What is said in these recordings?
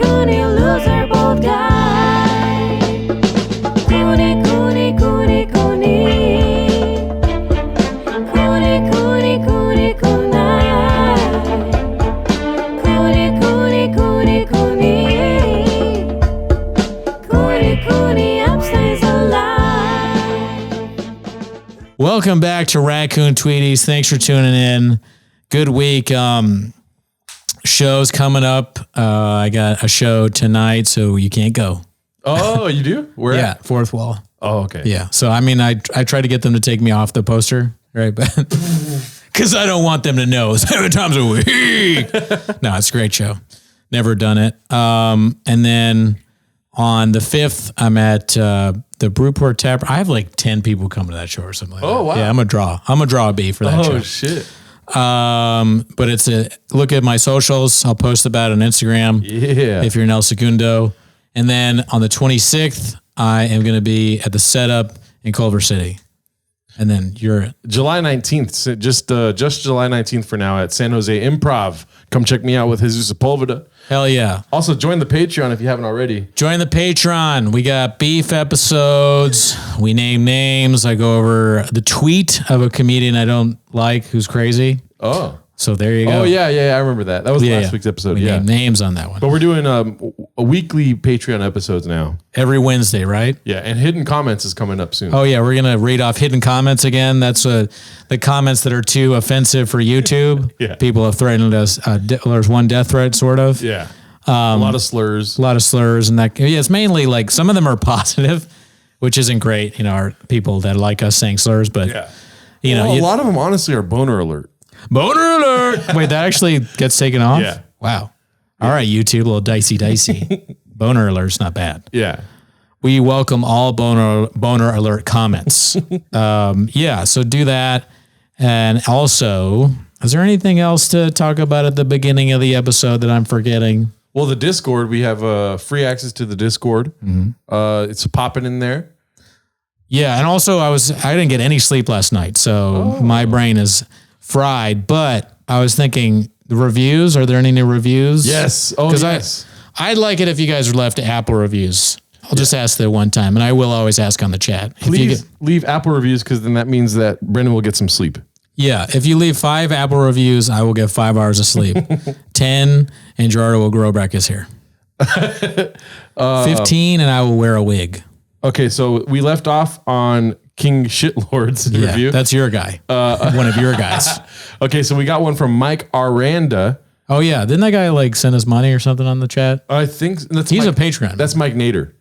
Cooney, loser, bold guy. Cooney, Cooney, Cooney, Cooney. Cooney, Cooney, Cooney, Cooney. Cooney, Cooney, Cooney, Cooney. Cooney, Cooney, upstays alive. Welcome back to Raccoon Tweeties. Thanks for tuning in. Good week. Shows coming up. I got a show tonight, so you can't go. Oh, you do? Where? Yeah, at? Fourth Wall. Oh, okay. Yeah. So I mean, I try to get them to take me off the poster, right? But because I don't want them to know 7 times a week. No, it's a great show. Never done it. And then on the 5th, I'm at the Brewport Tap. I have like 10 people coming to that show or something like that. Oh, wow. Yeah, I'm a draw. I'm a draw B for that show. Oh, shit. But it's look at my socials. I'll post about it on Instagram. Yeah. If you're in El Segundo. And then on the 26th, I am going to be at the Setup in Culver City. And then you're July 19th, just July 19th for now at San Jose Improv. Come check me out with Jesus Sepulveda. hell yeah. Also, join the Patreon if you haven't already. Join the Patreon. We got beef episodes. We name names. I go over the tweet of a comedian I don't like who's crazy. Oh. So there you go. Oh, yeah. I remember that. That was last week's episode. We Yeah. name names on that one. But we're doing a weekly Patreon episodes now. Every Wednesday, right? Yeah. And Hidden Comments is coming up soon. Oh, yeah. We're going to read off hidden comments again. That's the comments that are too offensive for YouTube. Yeah. People have threatened us. There's one death threat, sort of. Yeah. A lot of slurs. A lot of slurs. And that. Yeah, it's mainly like some of them are positive, which isn't great. You know, our people that like us saying slurs. But, you know. A lot of them, honestly, are boner alert. Boner alert. Wait, that actually gets taken off? Yeah. Wow. All right, YouTube, a little dicey. Boner alert's not bad. Yeah. We welcome all boner alert comments. Yeah, so do that. And also, is there anything else to talk about at the beginning of the episode that I'm forgetting? Well, the Discord, we have free access to the Discord. Mm-hmm. It's popping in there. Yeah, and also I didn't get any sleep last night, so my brain is fried. But I was thinking, the reviews, are there any new reviews? Yes. Oh, yes. I'd like it if you guys left Apple reviews. I'll just ask that one time, and I will always ask on the chat. Please leave Apple reviews, because then that means that Brendan will get some sleep. Yeah, if you leave 5 Apple reviews, I will get 5 hours of sleep. 10, and Gerardo will grow back his hair. 15, and I will wear a wig. Okay, so we left off on King Shitlord's review. That's your guy. One of your guys. Okay, so we got one from Mike Aranda. Oh, yeah. Didn't that guy like send us money or something on the chat? I think he's a Patreon. That's Mike Nader.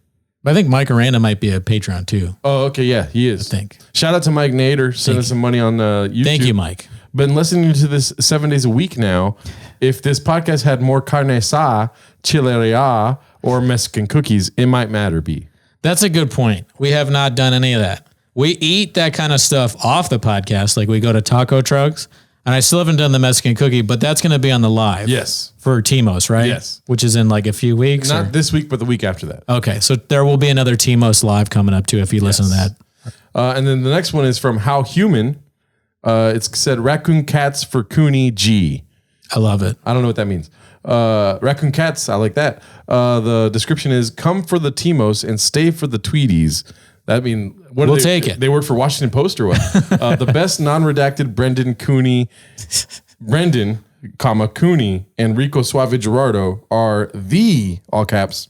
I think Mike Aranda might be a Patreon too. Oh, okay. Yeah, he is. I think. Shout out to Mike Nader. Send us some money on YouTube. Thank you, Mike. Been listening to this 7 days a week now. If this podcast had more carne asada, chileria, or Mexican cookies, it might matter, B. That's a good point. We have not done any of that. We eat that kind of stuff off the podcast. Like we go to taco trucks, and I still haven't done the Mexican cookie, but that's going to be on the live. Yes. For Timos, right? Yes. Which is in like a few weeks. Not this week, but the week after that. Okay. So there will be another Timos live coming up too if you listen to that. And then the next one is from How Human. It's said raccoon cats for Cooney G. I love it. I don't know what that means. Raccoon cats, I like that. The description is come for the Timos and stay for the Tweeties. That mean we'll take it. They work for Washington Post or what? The best non-redacted Brendan, Cooney, and Rico Suave Gerardo are the, all caps,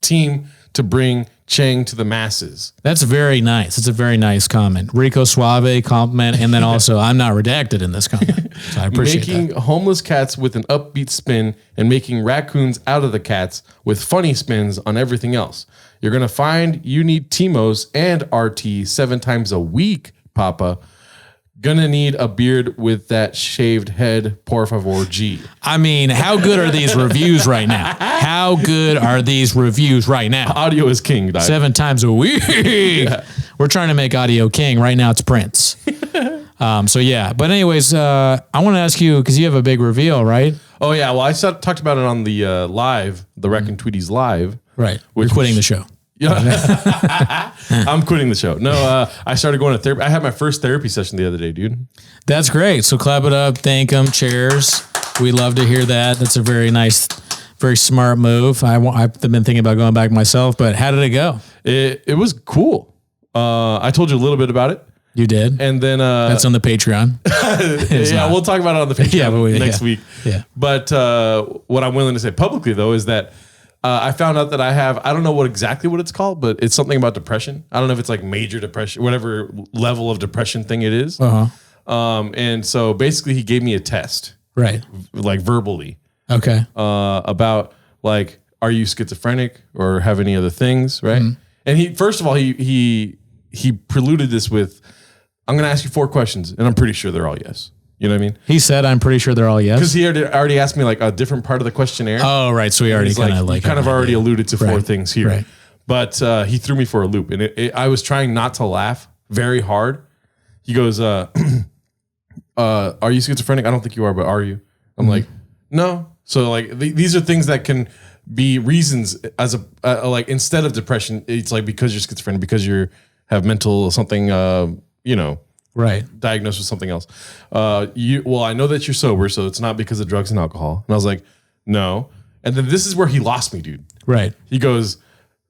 team to bring Chang to the masses. That's very nice. It's a very nice comment. Rico Suave compliment, and then also I'm not redacted in this comment. So I appreciate making that. homeless cats with an upbeat spin and making raccoons out of the cats with funny spins on everything else. You're going to find you need Timos and RT 7 times a week, Papa. Gonna need a beard with that shaved head, por favor, G. I mean, how good are these reviews right now? How good are these reviews right now? Audio is king, dog. 7 times a week. Yeah. We're trying to make audio king. Right now it's Prince. So yeah. But anyways, I want to ask you, because you have a big reveal, right? Oh yeah. Well, I talked about it on the live, the Raccoon Tweeties live. Right. We're quitting the show. Yeah. I'm quitting the show. No, I started going to therapy. I had my first therapy session the other day, dude. That's great. So clap it up. Thank them. Cheers. We love to hear that. That's a very nice Very smart move. I've been thinking about going back myself, but how did it go? It was cool. I told you a little bit about it. You did? And then that's on the Patreon. Yeah, we'll talk about it on the Patreon next week. Yeah. But what I'm willing to say publicly though is that I found out that I don't know exactly what it's called, but it's something about depression. I don't know if it's like major depression, whatever level of depression thing it is. And so basically he gave me a test. Right. Like verbally. Okay. About like, are you schizophrenic or have any other things, right? And he first of all he preluded this with, I'm going to ask you 4 questions, and I'm pretty sure they're all yes. You know what I mean? He said, I'm pretty sure they're all yes. Because he already asked me like a different part of the questionnaire. Oh, right. So he already kind of already alluded to 4 things here. Right. But he threw me for a loop, and I was trying not to laugh very hard. He goes, are you schizophrenic? I don't think you are, but are you? I'm like, no. So like these are things that can be reasons as a like instead of depression, it's like because you're schizophrenic, because you have mental something, right, diagnosed with something else. I know that you're sober, so it's not because of drugs and alcohol. And I was like, no. And then this is where he lost me, dude. Right. He goes,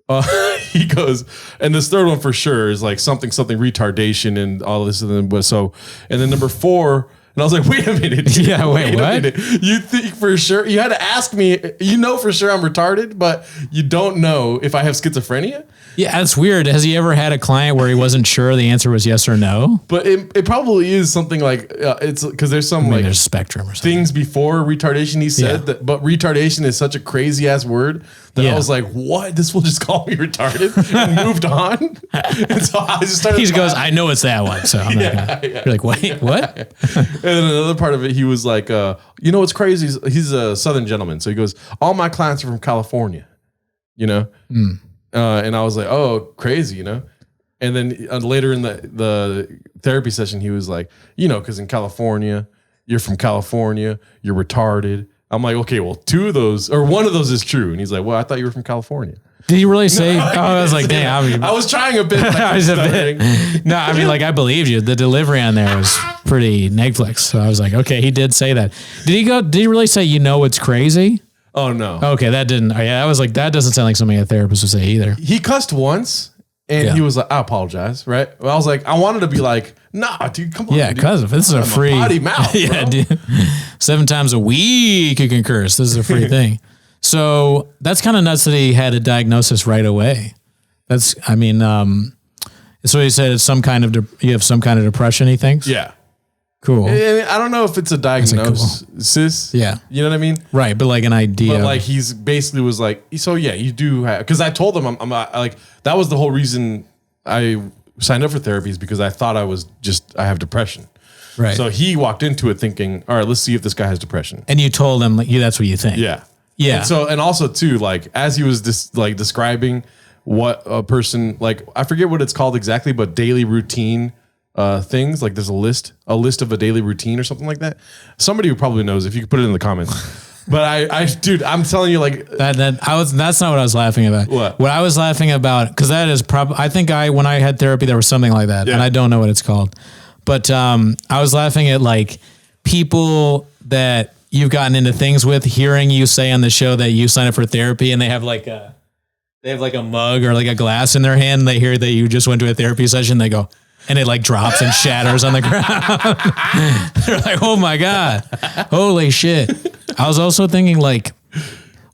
and this third one for sure is like something retardation and all this. And then number 4. And I was like, wait a minute. Yeah, wait, what? You think for sure? You had to ask me, you know for sure I'm retarded, but you don't know if I have schizophrenia? Yeah, that's weird. Has he ever had a client where he wasn't sure the answer was yes or no? But it probably is something like, it's because there's some like there's spectrum or something. Things before retardation he said, but retardation is such a crazy ass word that I was like, what? This will just call me retarded and moved on. And so I just started. He goes, I know it's that one. So I'm not gonna. You're like, wait, what? And then another part of it, he was like, you know what's crazy? He's a Southern gentleman. So he goes, all my clients are from California, you know? And I was like, oh, crazy, you know? And then later in the therapy session, he was like, you know, because in California, you're from California, you're retarded. I'm like, okay, well, 2 of those, or 1 of those is true. And he's like, well, I thought you were from California. Did he really say? I was like, dang. I was trying a bit. I was a bit. No, I mean, like, I believed you. The delivery on there was pretty Netflix. So I was like, okay, he did say that. Did he really say, you know, it's crazy? Oh, no. Okay, that didn't. Yeah, I was like, that doesn't sound like something a therapist would say either. He cussed once. And he was like, I apologize, right? Well, I was like, I wanted to be like, nah, dude, come on. Yeah, because this is a free potty mouth. Yeah, dude. 7 times a week you can curse. This is a free thing. So that's kind of nuts that he had a diagnosis right away. That's, I mean, so he said it's you have some kind of depression, he thinks? Yeah. Cool. And I don't know if it's a diagnosis. Yeah. You know what I mean? Right, but like an idea. But like he's basically was like, so yeah, you do have, because I told him I'm like, that was the whole reason I signed up for therapy is because I thought I have depression. Right. So he walked into it thinking, all right, let's see if this guy has depression. And you told him, like, that's what you think. Yeah. Yeah. And also too, like as he was describing what a person, like, I forget what it's called exactly, but daily routine things, like there's a list of a daily routine or something like that. Somebody who probably knows, if you could put it in the comments. But dude, I'm telling you, like that's not what I was laughing about. What I was laughing about, because that is probably, I think when I had therapy, there was something like that, and I don't know what it's called. But I was laughing at like people that you've gotten into things with, hearing you say on the show that you signed up for therapy, and they have like a mug or like a glass in their hand. And they hear that you just went to a therapy session. They go, and it like drops and shatters on the ground. They're like, oh my God, holy shit. I was also thinking like,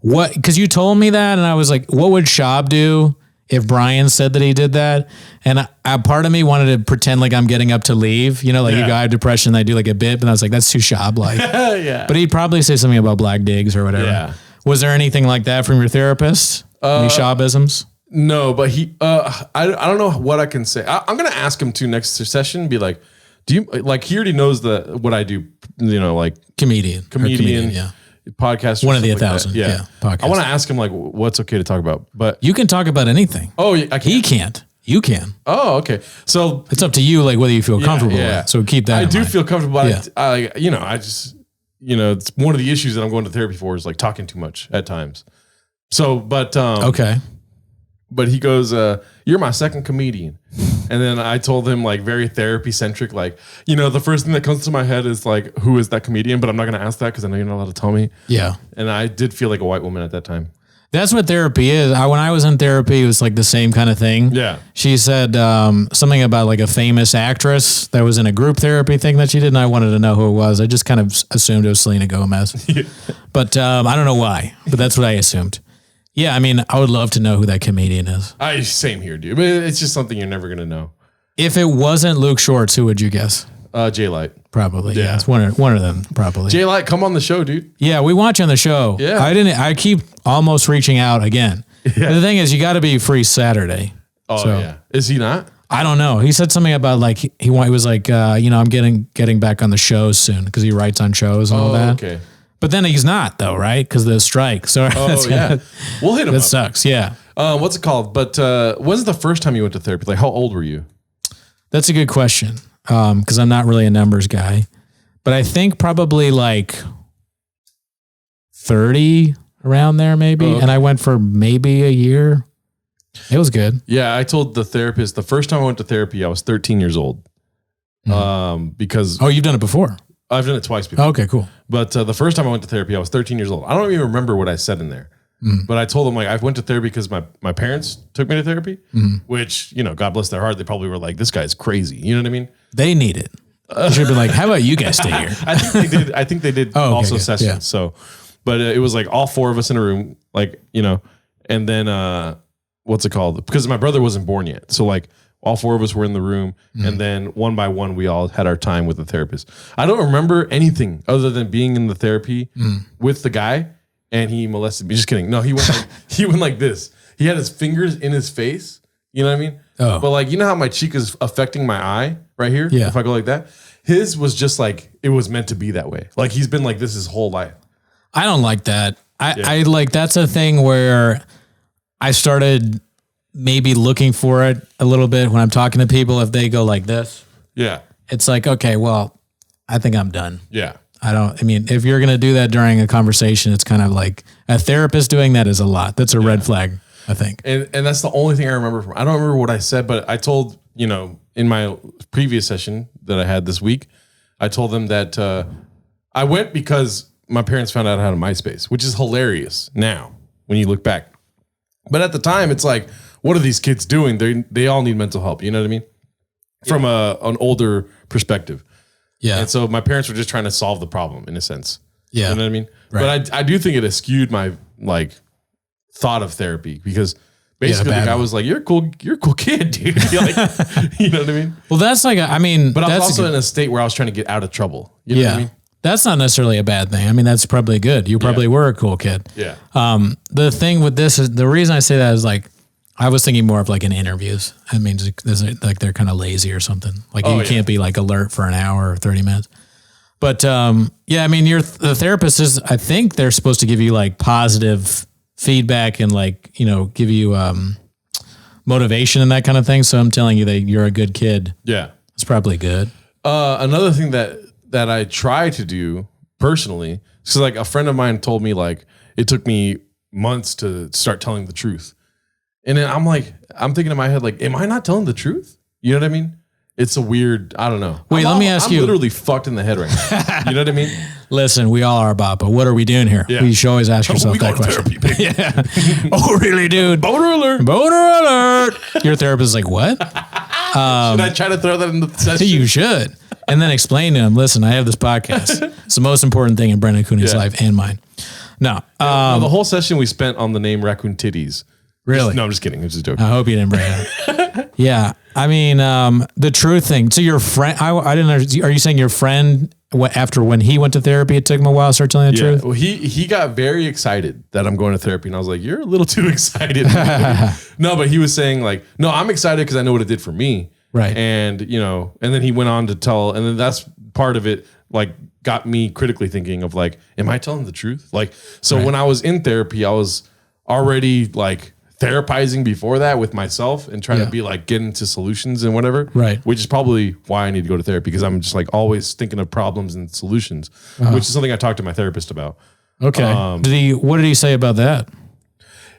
what, because you told me that, and I was like, what would Shab do if Brian said that he did that? And a part of me wanted to pretend like I'm getting up to leave, you know, like you got, I have depression, I do like a bit, but I was like, that's too Shab like. Yeah. But he'd probably say something about black digs or whatever. Yeah. Was there anything like that from your therapist? Any Shabisms? No, but I don't know what I can say. I'm going to ask him to next session, be like, do you, like, he already knows what I do, you know, like comedian, yeah. Podcast. One of the 1,000. Like yeah. Podcast. I want to ask him like, what's okay to talk about, but you can talk about anything. Oh, I he can't. You can. Oh, okay. So it's up to you, like whether you feel comfortable with it. So keep that. I do mind. feel comfortable. I just, it's one of the issues that I'm going to therapy for is like talking too much at times. So, but okay. But he goes, you're my second comedian. And then I told him like very therapy centric, like, the first thing that comes to my head is like, who is that comedian? But I'm not going to ask that because I know you're not allowed to tell me. Yeah. And I did feel like a white woman at that time. That's what therapy is. When I was in therapy, it was like the same kind of thing. Yeah. She said something about like a famous actress that was in a group therapy thing that she did, and I wanted to know who it was. I just kind of assumed it was Selena Gomez. But I don't know why, but that's what I assumed. Yeah, I mean, I would love to know who that comedian is. Same here, dude. But it's just something you're never going to know. If it wasn't Luke Shorts, who would you guess? J Light. Probably. Yeah. It's one of them, probably. J Light, come on the show, dude. Yeah, we watch you on the show. Yeah. I keep almost reaching out again. Yeah. The thing is, you got to be free Saturday. Oh, yeah. Is he not? I don't know. He said something about like he was like, I'm getting back on the shows soon because he writes on shows and all that. Okay. But then he's not though, right? Because of the strike. So yeah. We'll hit him that up. sucks. Yeah. What's it called? But when's the first time you went to therapy? Like, how old were you? That's a good question. Because I'm not really a numbers guy, but I think probably like 30 around there, maybe. Oh, okay. And I went for maybe a year. It was good. Yeah, I told the therapist the first time I went to therapy, I was 13 years old. Because you've done it before. I've done it twice before. Okay, cool. But the first time I went to therapy, I was 13 years old. I don't even remember what I said in there. But I told them like I went to therapy because my parents took me to therapy, which, God bless their heart. They probably were like, this guy's crazy. You know what I mean? They need it. They should be like, how about you guys stay here? I think they did also good. sessions. Yeah. So, but it was like all four of us in a room, like, and then what's it called? Because my brother wasn't born yet. So like all four of us were in the room and then one by one, we all had our time with the therapist. I don't remember anything other than being in the therapy with the guy and he molested me. Just kidding. No, he went like this. He had his fingers in his face. You know what I mean? Oh. But like, you know how my cheek is affecting my eye right here? Yeah. If I go like that, his was just like, it was meant to be that way. Like he's been like this his whole life. I don't like that. I like, that's a thing where I started maybe looking for it a little bit when I'm talking to people. If they go like this, Yeah. it's like, okay, well, I think I'm done. Yeah. If you're going to do that during a conversation, it's kind of like a therapist doing that is a lot. That's a red flag, I think. And that's the only thing I remember from, I don't remember what I said, but I told, in my previous session that I had this week, I told them that I went because my parents found out how to MySpace, which is hilarious now when you look back. But at the time, it's like, what are these kids doing? They all need mental help. You know what I mean? From an older perspective. Yeah. And so my parents were just trying to solve the problem in a sense. Yeah. You know what I mean? Right. But I do think it has skewed my like thought of therapy because basically the guy was like, you're a cool kid, dude. You're like, you know what I mean? Well, that's like, But I was also in a state where I was trying to get out of trouble. You know what I mean? That's not necessarily a bad thing. I mean, that's probably good. You probably were a cool kid. Yeah. The thing with this is the reason I say that is like, I was thinking more of like in interviews. I mean, like they're kind of lazy or something. Like you can't be like alert for an hour or 30 minutes. But I mean, the therapist is, I think they're supposed to give you like positive feedback and like, give you motivation and that kind of thing. So I'm telling you that you're a good kid. Yeah. It's probably good. Another thing that I try to do personally, so like a friend of mine told me like it took me months to start telling the truth. And then I'm thinking in my head, like, am I not telling the truth? You know what I mean? It's a weird, I don't know. Wait, let me ask you. I'm literally fucked in the head right now. You know what I mean? Listen, we all are, Bob, but what are we doing here? Yeah. You should always ask yourself We that go to question. therapy, baby. Yeah. Oh, really, dude? Boner alert. Boner alert. Your therapist is like, what? Should I try to throw that in the session? You should. And then explain to him, listen, I have this podcast. It's the most important thing in Brendan Cooney's life and mine. No. The whole session we spent on the name Raccoon Titties. Really? No, I'm just kidding. I'm just joking. I hope you didn't bring it up. Yeah. I mean, the truth thing. So your friend, I didn't understand. Are you saying your friend, after when he went to therapy, it took him a while to start telling the truth? Well, he got very excited that I'm going to therapy. And I was like, you're a little too excited. No, but he was saying like, no, I'm excited because I know what it did for me. Right. And, and then he went on to tell, and then that's part of it, like, got me critically thinking of like, am I telling the truth? Like, so when I was in therapy, I was already like therapizing before that with myself and trying to be like, get into solutions and whatever. Right. Which is probably why I need to go to therapy, because I'm just like always thinking of problems and solutions, which is something I talked to my therapist about. Okay. What did he say about that?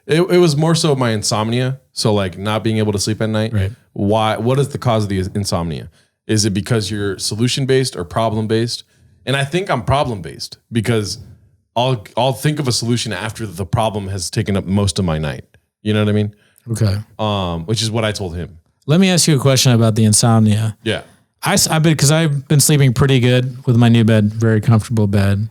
It was more so my insomnia. So like not being able to sleep at night what is the cause of the insomnia? Is it because you're solution based or problem based? And I think I'm problem based because I'll think of a solution after the problem has taken up most of my night. You know what I mean? Okay. Which is what I told him. Let me ask you a question about the insomnia. Yeah. Because I've been sleeping pretty good with my new bed, very comfortable bed.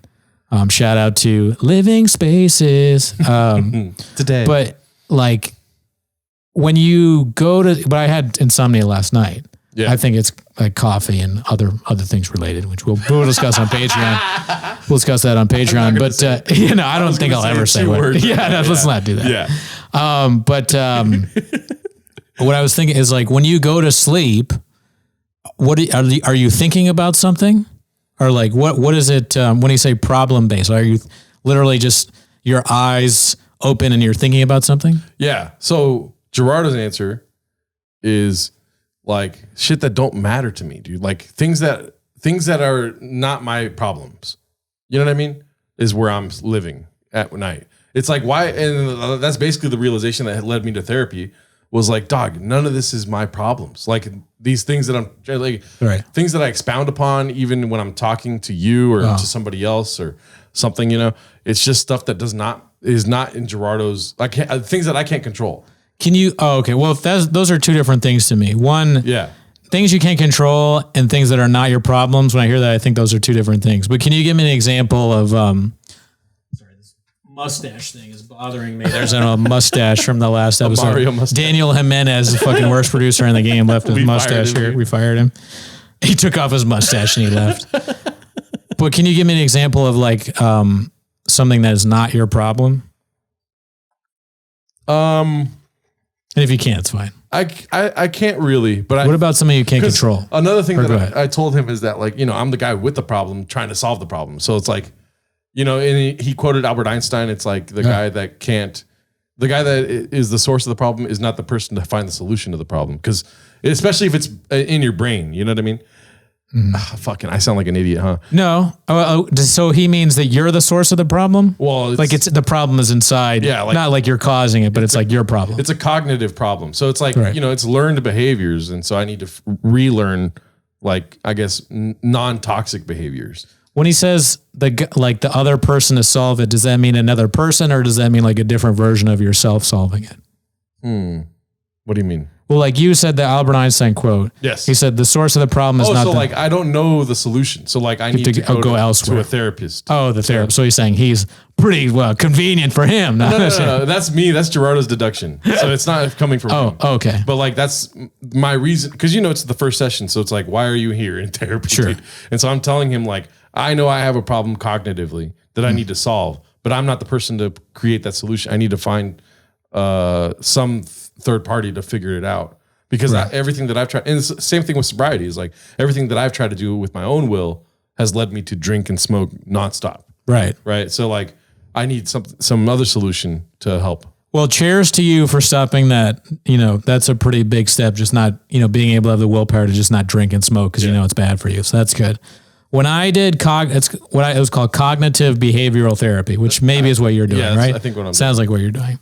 Shout out to Living Spaces. Today. But like when you go to, but I had insomnia last night. Yeah. I think it's like coffee and other things related, which we'll discuss on Patreon. We'll discuss that on Patreon. But I don't think I'll ever say what. Let's not do that. Yeah. But what I was thinking is like when you go to sleep, are you thinking about something, or like what is it when you say problem based? Are you literally just your eyes open and you're thinking about something? Yeah. So Gerardo's answer is like shit that don't matter to me, dude. Like things that are not my problems. You know what I mean? Is where I'm living at night. It's like why, and that's basically the realization that had led me to therapy. Was like, dog, none of this is my problems. Like these things that I'm like, things that I expound upon, even when I'm talking to you or to somebody else or something, it's just stuff that is not in Gerardo's, things that I can't control. Can you? Oh, okay. Well, those are two different things to me. One, things you can't control and things that are not your problems. When I hear that, I think those are two different things. But can you give me an example of? Sorry, this mustache thing is bothering me. There's a mustache from the last episode. Mario mustache. Daniel Jimenez, the fucking worst producer in the game, left his mustache here. We fired him. He took off his mustache and he left. But can you give me an example of like something that is not your problem? And if you can't, it's fine. I can't really, but what about something you can't control? Another thing that I told him is that like, I'm the guy with the problem trying to solve the problem. So it's like, and he quoted Albert Einstein. It's like the guy that is the source of the problem is not the person to find the solution to the problem. Because especially if it's in your brain, you know what I mean? Fucking, I sound like an idiot, huh? No. So he means that you're the source of the problem? Well, like the problem is inside. Yeah. Like, not like you're causing it, but it's like your problem. It's a cognitive problem. So it's like, it's learned behaviors. And so I need to relearn, like, I guess, non-toxic behaviors. When he says the other person to solve it, does that mean another person or does that mean like a different version of yourself solving it? What do you mean? Well, like you said the Albert Einstein quote. Yes. He said the source of the problem is not so like I don't know the solution. So like I need to go elsewhere to a therapist. Oh, the therapist. So he's saying he's pretty convenient for him. No. That's me. That's Gerardo's deduction. So it's not coming from him. Okay. But like that's my reason because it's the first session. So it's like, why are you here in therapy? Sure. Dude? And so I'm telling him like, I know I have a problem cognitively that I need to solve, but I'm not the person to create that solution. I need to find some third party to figure it out. Because everything that I've tried, and it's the same thing with sobriety, is like everything that I've tried to do with my own will has led me to drink and smoke nonstop. Right. So like I need some other solution to help. Well, cheers to you for stopping that. That's a pretty big step. Just not, being able to have the willpower to just not drink and smoke because it's bad for you. So that's good. When I did it was called cognitive behavioral therapy, which maybe is what you're doing, right? I think what I'm Sounds like what you're doing.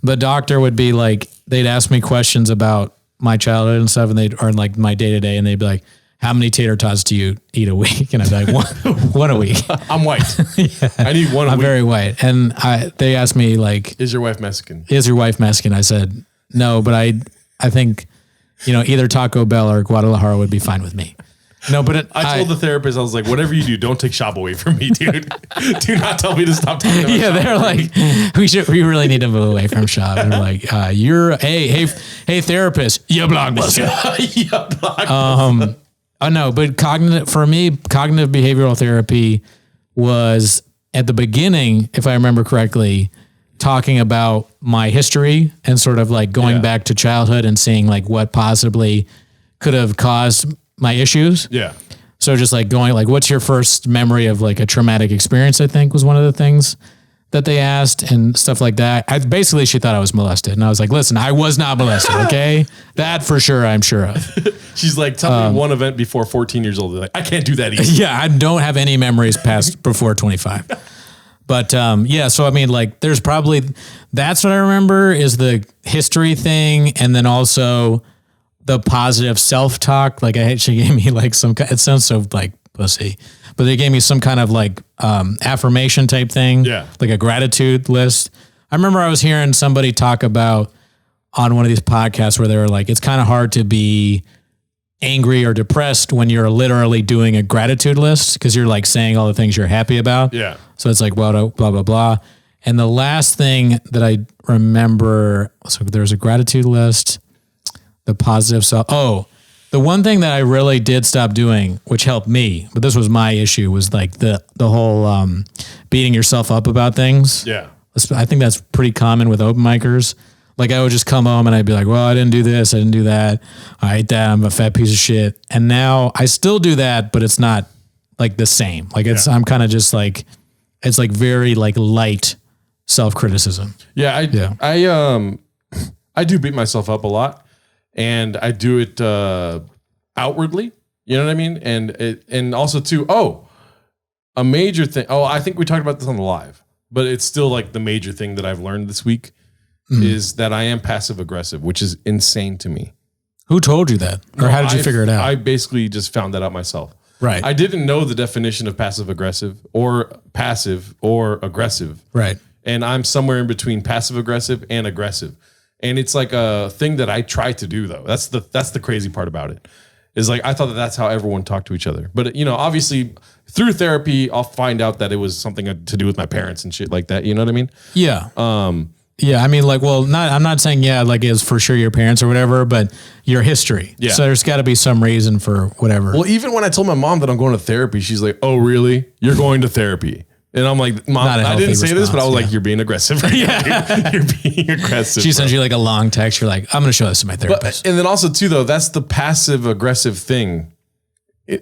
The doctor would be like, they'd ask me questions about my childhood and stuff, and like my day to day, and they'd be like, "How many tater tots do you eat a week?" And I'd be like, "One a week." I'm white. I need one a week. I'm very white, and they asked me like, "Is your wife Mexican?" I said no, but I think either Taco Bell or Guadalajara would be fine with me. No, but I told the therapist, I was like, whatever you do, don't take shop away from me, dude. Do not tell me to stop talking about shop. They're like, we really need to move away from shop. And they're like, hey, therapist, you blockbuster. No, but cognitive behavioral therapy was at the beginning, if I remember correctly, talking about my history and sort of like going back to childhood and seeing like what possibly could have caused my issues. Yeah. So just like going like, what's your first memory of like a traumatic experience, I think was one of the things that they asked and stuff like that. She thought I was molested. And I was like, listen, I was not molested. Okay. That for sure. I'm sure of. She's like, tell me one event before 14 years old. They're like, I can't do that either. Yeah. I don't have any memories past before 25. But so I mean, like there's probably, that's what I remember is the history thing. And then also the positive self-talk. Like she gave me like it sounds so like pussy, but they gave me some kind of like affirmation type thing. Yeah. Like a gratitude list. I remember I was hearing somebody talk about on one of these podcasts where they were like, it's kind of hard to be angry or depressed when you're literally doing a gratitude list because you're like saying all the things you're happy about. Yeah. So it's like, blah, blah, blah, blah. And the last thing that I remember, so there's a gratitude list, the positive self. Oh, the one thing that I really did stop doing, which helped me, but this was my issue, was like the whole beating yourself up about things. Yeah. I think that's pretty common with open micers. Like I would just come home and I'd be like, well, I didn't do this. I didn't do that. I ate that. I'm a fat piece of shit. And now I still do that, but it's not like the same. Like I'm kind of just like, it's like very like light self-criticism. Yeah. I do beat myself up a lot and I do it outwardly. You know what I mean? And also too, a major thing. Oh, I think we talked about this on the live, but it's still like the major thing that I've learned this week is that I am passive aggressive, which is insane to me. Who told you that? Or how did you figure it out? I basically just found that out myself. Right. I didn't know the definition of passive aggressive or passive or aggressive. Right. And I'm somewhere in between passive aggressive and aggressive. And it's like a thing that I try to do though. That's the crazy part about it. Is like, I thought that's how everyone talked to each other. But you know, obviously through therapy, I'll find out that it was something to do with my parents and shit like that. You know what I mean? Yeah. Yeah, I mean, like, well, I'm not saying, like it's for sure your parents or whatever, but your history. Yeah. So there's got to be some reason for whatever. Well, even when I told my mom that I'm going to therapy, she's like, oh, really? You're going to therapy? And I'm like, Mom, I didn't say this, but I was like, you're being aggressive. Yeah. You're being aggressive. She sends you like a long text. You're like, I'm going to show this to my therapist. And then also too, though, that's the passive aggressive thing.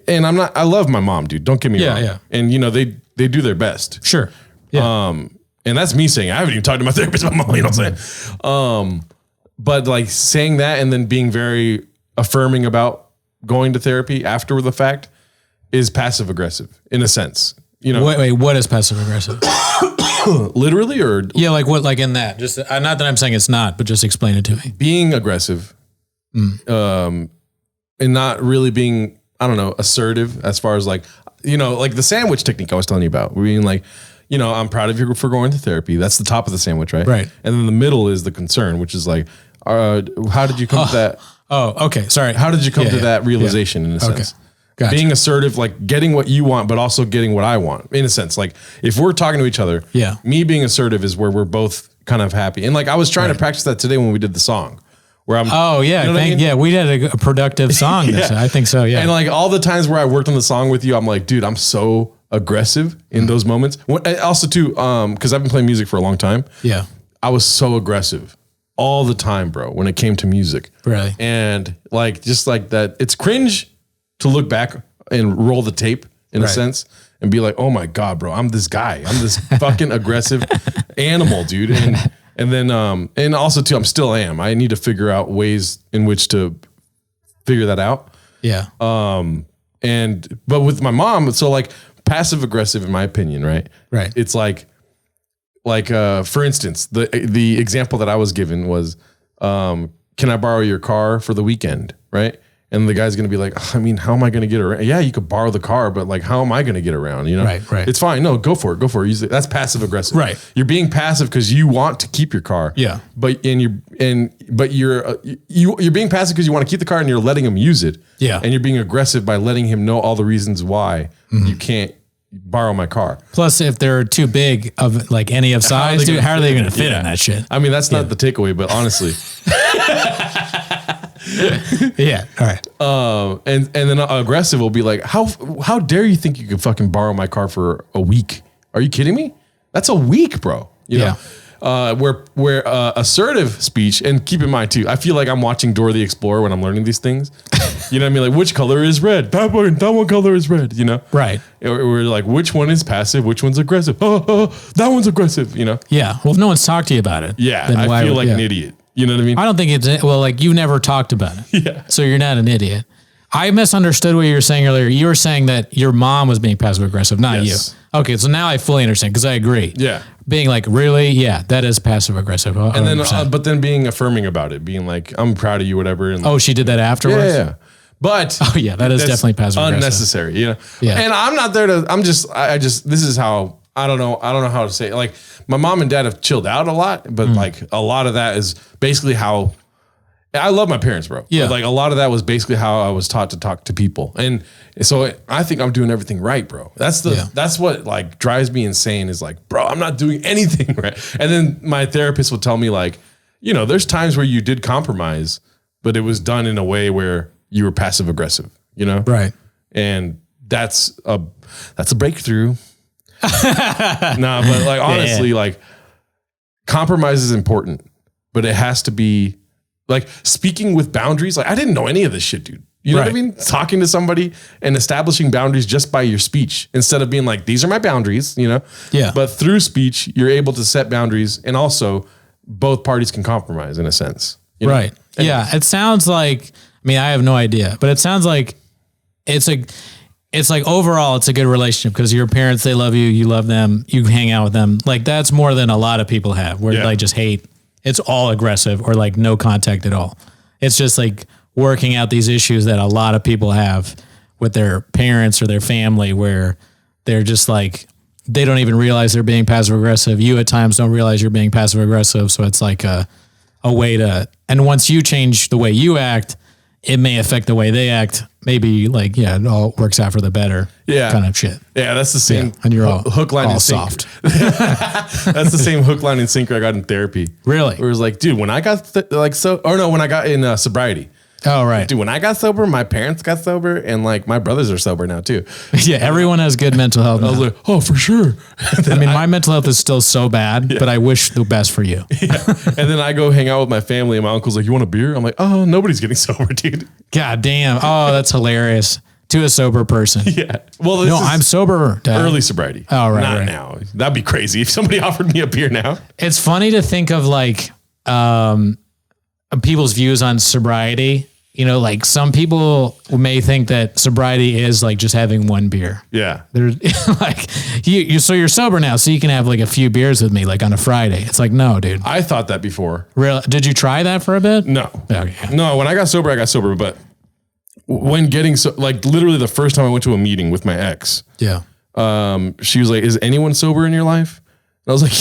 And I love my mom, dude. Don't get me wrong. Yeah. And you know, they do their best. Sure. Yeah. And that's me saying, I haven't even talked to my therapist about mom, you know what I'm saying? But like saying that and then being very affirming about going to therapy after the fact is passive aggressive in a sense. You know, wait, what is passive aggressive? Literally or? Yeah. Like what, like in that, just not that I'm saying it's not, but just explain it to me. Being aggressive, and not really being, I don't know, assertive as far as like, you know, like the sandwich technique I was telling you about, being like, you know, I'm proud of you for going to therapy. That's the top of the sandwich, right? Right. And then the middle is the concern, which is like, how did you come to that? Oh, okay. Sorry. How did you come to that realization in a sense? Gotcha. Being assertive, like getting what you want, but also getting what I want in a sense. Like if we're talking to each other, me being assertive is where we're both kind of happy. And like, I was trying to practice that today when we did the song where I'm, you know I mean? Yeah. We had a productive song. I think so. Yeah. And like all the times where I worked on the song with you, I'm like, dude, I'm so aggressive in those moments. Also too, cause I've been playing music for a long time. Yeah. I was so aggressive all the time, bro, when it came to music. Really? And like, just like that, it's cringe to look back and roll the tape in a sense and be like, oh my God, bro, I'm this guy. I'm this fucking aggressive animal, dude. And then, and also too, I need to figure out ways in which to figure that out. Yeah. But with my mom, so like passive aggressive, in my opinion, right? Right. It's like, for instance, the example that I was given was, can I borrow your car for the weekend? Right. And the guy's going to be like, I mean, how am I going to get around? Yeah, you could borrow the car, but like, how am I going to get around? You know, right. It's fine. No, go for it. That's passive aggressive. Right. You're being passive because you want to keep your car. Yeah. But you're being passive because you want to keep the car and you're letting him use it. Yeah. And you're being aggressive by letting him know all the reasons why you can't borrow my car. Plus, if they're too big of like any of size, dude, how are they going to fit in that shit? I mean, that's not the takeaway, but honestly. Yeah. All right. And then aggressive will be like, how dare you think you could fucking borrow my car for a week? Are you kidding me? That's a week, bro. You know? Where assertive speech, and keep in mind too, I feel like I'm watching Dora the Explorer when I'm learning these things. You know what I mean? Like, which color is red? That one color is red, you know? Right. We're like, which one is passive? Which one's aggressive? That one's aggressive, you know? Yeah. Well, if no one's talked to you about it. Yeah. I feel like an idiot. You know what I mean? I don't think like you never talked about it. Yeah. So you're not an idiot. I misunderstood what you were saying earlier. You were saying that your mom was being passive aggressive, not you. Okay, so now I fully understand because I agree. Yeah. Being like, really? Yeah, that is passive aggressive. And then, but then being affirming about it, being like, I'm proud of you, whatever. And oh, she did that afterwards? yeah. But oh yeah, that is definitely passive aggressive. Unnecessary, you know? Yeah. And I'm not there to, I just, this is how, I don't know how to say it. Like my mom and dad have chilled out a lot, but like a lot of that is basically how, I love my parents, bro. Yeah. But like a lot of that was basically how I was taught to talk to people. And so I think I'm doing everything right, bro. That's what like drives me insane is like, bro, I'm not doing anything right. And then my therapist would tell me like, you know, there's times where you did compromise, but it was done in a way where you were passive aggressive, you know? Right. And that's a breakthrough. Nah, but like honestly, like compromise is important, but it has to be like speaking with boundaries. Like I didn't know any of this shit, dude. You know what I mean? Talking to somebody and establishing boundaries just by your speech instead of being like, these are my boundaries, you know? Yeah. But through speech, you're able to set boundaries and also both parties can compromise in a sense. You know? Right. Yeah. It sounds like, I mean, I have no idea, but it sounds like it's like overall, it's a good relationship because your parents, they love you, you love them, you hang out with them. Like that's more than a lot of people have where they just hate. It's all aggressive or like no contact at all. It's just like working out these issues that a lot of people have with their parents or their family where they're just like, they don't even realize they're being passive aggressive. You at times don't realize you're being passive aggressive. So it's like a way to, and once you change the way you act, it may affect the way they act. Maybe like, yeah, it all works out for the better. Yeah. Kind of shit. Yeah. That's the same. Yeah, and you're all hook, line, all and soft. That's the same hook, line, and sinker I got in therapy. Really? Where it was like, dude, when I got when I got in sobriety. Oh, right. Dude, when I got sober, my parents got sober and like my brothers are sober now too. Yeah. Everyone has good mental health. I was like, oh, for sure. I mean, my mental health is still so bad, but I wish the best for you. Yeah. And then I go hang out with my family and my uncle's like, you want a beer? I'm like, oh, nobody's getting sober, dude. God damn. Oh, that's hilarious. To a sober person. Yeah. Well, no, I'm sober. Dad. Early sobriety. Oh, right. Not right. now. That'd be crazy if somebody offered me a beer now. It's funny to think of like people's views on sobriety. You know, like some people may think that sobriety is like just having one beer. Yeah. They're like, so you're sober now, so you can have like a few beers with me, like on a Friday. It's like, no, dude. I thought that before. Really? Did you try that for a bit? No. Okay. No, when I got sober, but when getting like literally the first time I went to a meeting with my ex, yeah. She was like, is anyone sober in your life? And I was like,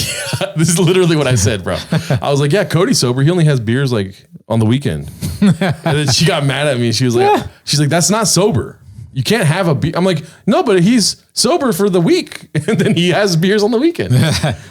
yeah, this is literally what I said, bro. I was like, yeah, Cody's sober. He only has beers like on the weekend. And then she got mad at me. She was like, that's not sober. You can't have a beer. I'm like, no, but he's sober for the week. And then he has beers on the weekend.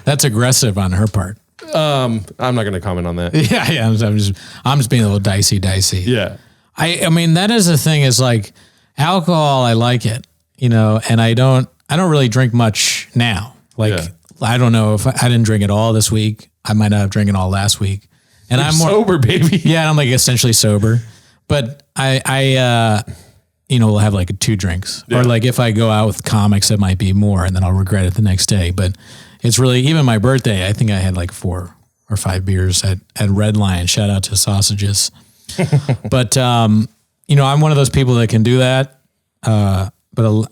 That's aggressive on her part. I'm not going to comment on that. Yeah. I'm just being a little dicey. Yeah. I mean, that is the thing is like alcohol. I like it, you know, and I don't really drink much now. Like, I don't know if I didn't drink it all this week. I might not have drank it all last week. And You're I'm more sober, baby. Yeah, I'm like essentially sober. But I will have like 2 drinks. Yeah. Or like if I go out with comics, it might be more and then I'll regret it the next day. But it's really, even my birthday, I think I had like 4 or 5 beers at Red Lion. Shout out to Sausages. But, I'm one of those people that can do that. But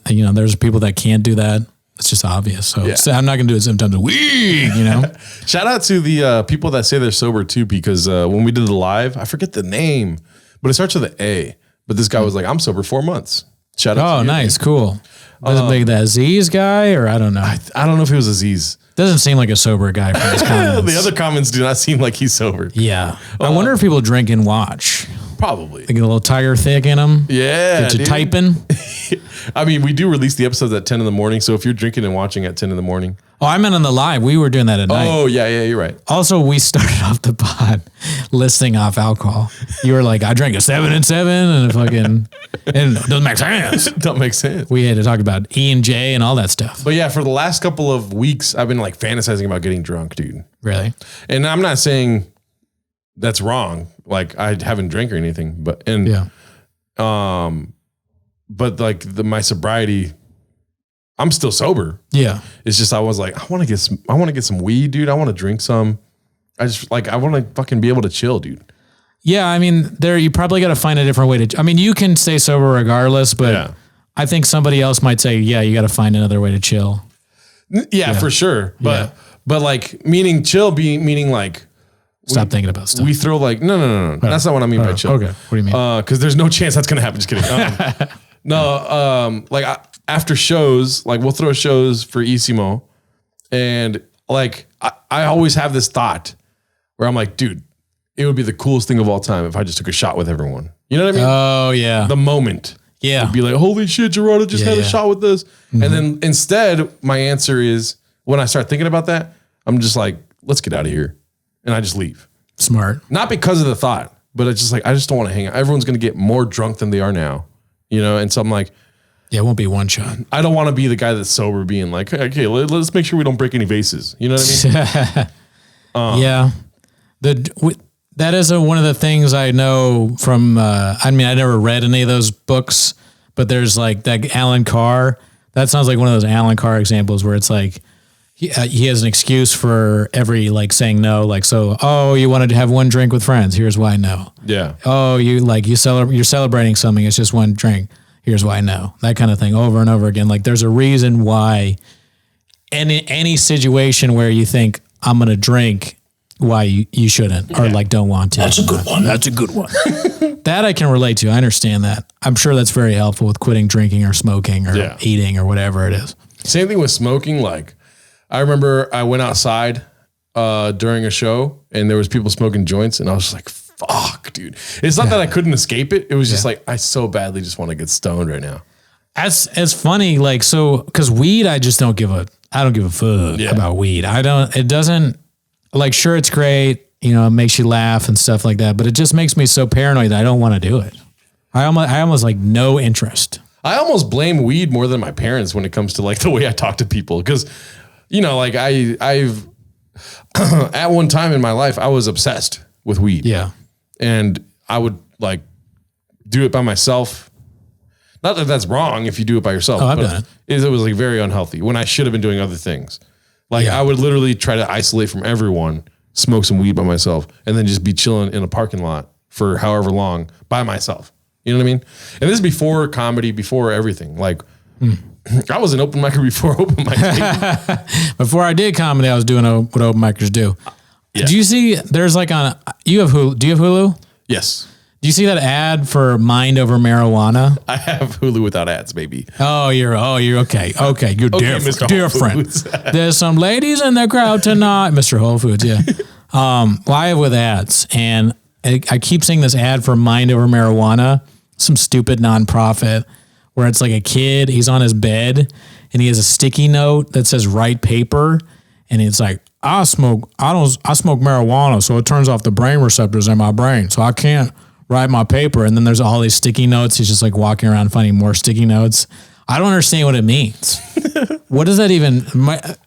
there's people that can't do that. It's just obvious. So I'm not going to do it sometimes a week, you know? Shout out to the people that say they're sober too, because when we did the live, I forget the name, but it starts with an A. But this guy was like, I'm sober 4 months. Shout out to you. Nice. Cool. Was it like the Aziz guy or I don't know? I don't know if it was Aziz. Doesn't seem like a sober guy from his comments. The other comments do not seem like he's sober. Yeah. I wonder if people drink and watch. Probably. They get a little Tiger Thick in them. Yeah. Get you typing. I mean, we do release the episodes at 10 in the morning. So if you're drinking and watching at 10 in the morning. Oh, I meant on the live. We were doing that at night. Oh, yeah, you're right. Also, we started off the pod listing off alcohol. You were like, I drank a 7 and 7 and and it doesn't make sense. Don't make sense. We had to talk about E&J and all that stuff. But yeah, for the last couple of weeks, I've been like fantasizing about getting drunk, dude. Really? And I'm not saying that's wrong. Like I haven't drank or anything, but but like my sobriety, I'm still sober. Yeah. It's just, I was like, I want to get some weed, dude. I want to drink some. I want to fucking be able to chill, dude. Yeah. I mean, you probably got to find a different way to, I mean, you can stay sober regardless, but I think somebody else might say, yeah, you got to find another way to chill. Yeah, for sure. But like meaning chill, meaning like stop thinking about stuff. we throw like no. That's not what I mean by chill. Okay, what do you mean? Because there's no chance that's gonna happen. Just kidding. After shows, like we'll throw shows for Isimo, and like I always have this thought where I'm like, dude, it would be the coolest thing of all time if I just took a shot with everyone. You know what I mean? Oh yeah. The moment. Yeah. It'd be like, holy shit, Gerardo just had a shot with this. Mm-hmm. And then instead, my answer is when I start thinking about that, I'm just like, let's get out of here. And I just leave. Smart. Not because of the thought, but it's just like, I just don't want to hang out. Everyone's going to get more drunk than they are now, you know? And so I'm like, yeah, it won't be one shot. I don't want to be the guy that's sober being like, okay, let's make sure we don't break any vases. You know what I mean? Yeah. That is one of the things I know from, I never read any of those books, but there's like that Alan Carr. That sounds like one of those Alan Carr examples where it's like, he has an excuse for every like saying no, like, so, oh, you wanted to have one drink with friends. Here's why no. Yeah. Oh, you're celebrating something. It's just one drink. Here's why no. That kind of thing over and over again. Like there's a reason why any situation where you think I'm going to drink, why you shouldn't or like don't want to. That's a good one. That's a good one. That I can relate to. I understand that. I'm sure that's very helpful with quitting drinking or smoking or eating or whatever it is. Same thing with smoking. Like I remember I went outside during a show and there was people smoking joints and I was just like, fuck, dude. It's not that I couldn't escape it. It was just like, I so badly just want to get stoned right now. It's funny. Like, so, cause weed, I don't give a fuck about weed. It doesn't like, sure. It's great. You know, it makes you laugh and stuff like that, but it just makes me so paranoid that I don't want to do it. I almost like no interest. I almost blame weed more than my parents when it comes to like the way I talk to people. Cause you know, like I've at one time in my life, I was obsessed with weed. Yeah. And I would like do it by myself. Not that that's wrong if you do it by yourself. Oh, I've done it. It was like very unhealthy when I should have been doing other things. Like I would literally try to isolate from everyone, smoke some weed by myself, and then just be chilling in a parking lot for however long by myself. You know what I mean? And this is before comedy, before everything. Like I was an open micer before open mic. Before I did comedy, I was doing what open micers do. Yeah. Do you see? There's like you have Hulu. Do you have Hulu? Yes. Do you see that ad for Mind Over Marijuana? I have Hulu without ads, baby. Oh, you're okay. Okay, you're Mr. different. There's some ladies in the crowd tonight, Mr. Whole Foods. Yeah. Well, I have with ads, and I keep seeing this ad for Mind Over Marijuana, some stupid nonprofit, where it's like a kid. He's on his bed, and he has a sticky note that says "Write paper," and it's like, I smoke marijuana, so it turns off the brain receptors in my brain, so I can't write my paper. And then there's all these sticky notes. He's just like walking around finding more sticky notes. I don't understand what it means. What does that even?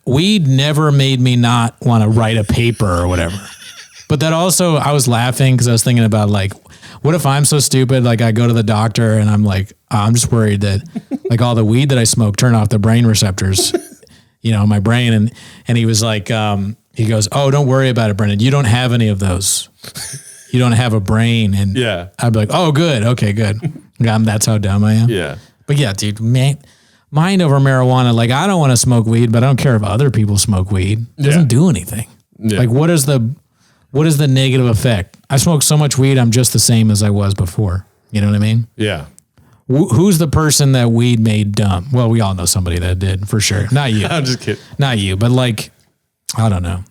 Weed never made me not want to write a paper or whatever. But that also, I was laughing because I was thinking about like, what if I'm so stupid? Like I go to the doctor and I'm like, I'm just worried that like all the weed that I smoke turn off the brain receptors, you know, in my brain. And he was like, he goes, oh, don't worry about it, Brendan. You don't have any of those. You don't have a brain. And I'd be like, oh, good. Okay, good. That's how dumb I am. Yeah. But yeah, dude, Mind Over Marijuana. Like I don't want to smoke weed, but I don't care if other people smoke weed. It doesn't do anything. Yeah. Like what is the negative effect? I smoke so much weed, I'm just the same as I was before. You know what I mean? Yeah. Who's the person that weed made dumb? Well, we all know somebody that did for sure. Not you. I'm just kidding. Not you, but like, I don't know.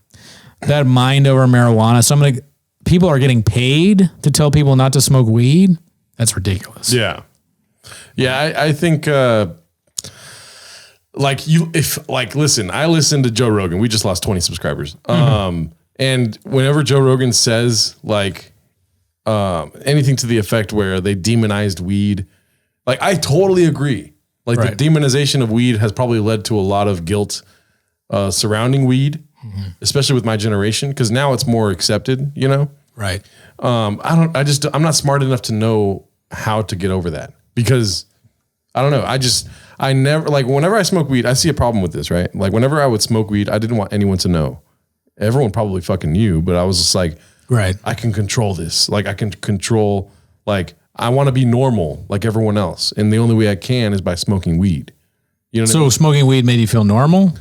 That Mind Over Marijuana, people are getting paid to tell people not to smoke weed. That's ridiculous. Yeah. Yeah. I think, listen, I listen to Joe Rogan. We just lost 20 subscribers. And whenever Joe Rogan says like anything to the effect where they demonized weed, like I totally agree. Like the demonization of weed has probably led to a lot of guilt surrounding weed, especially with my generation, because now it's more accepted, you know? Right. I'm not smart enough to know how to get over that because I don't know. I never, like whenever I smoke weed, I see a problem with this, right? Like whenever I would smoke weed, I didn't want anyone to know. Everyone probably fucking knew, but I was just like, right. I can control this. Like I can control, like I want to be normal like everyone else. And the only way I can is by smoking weed. You know what I mean? Smoking weed made you feel normal?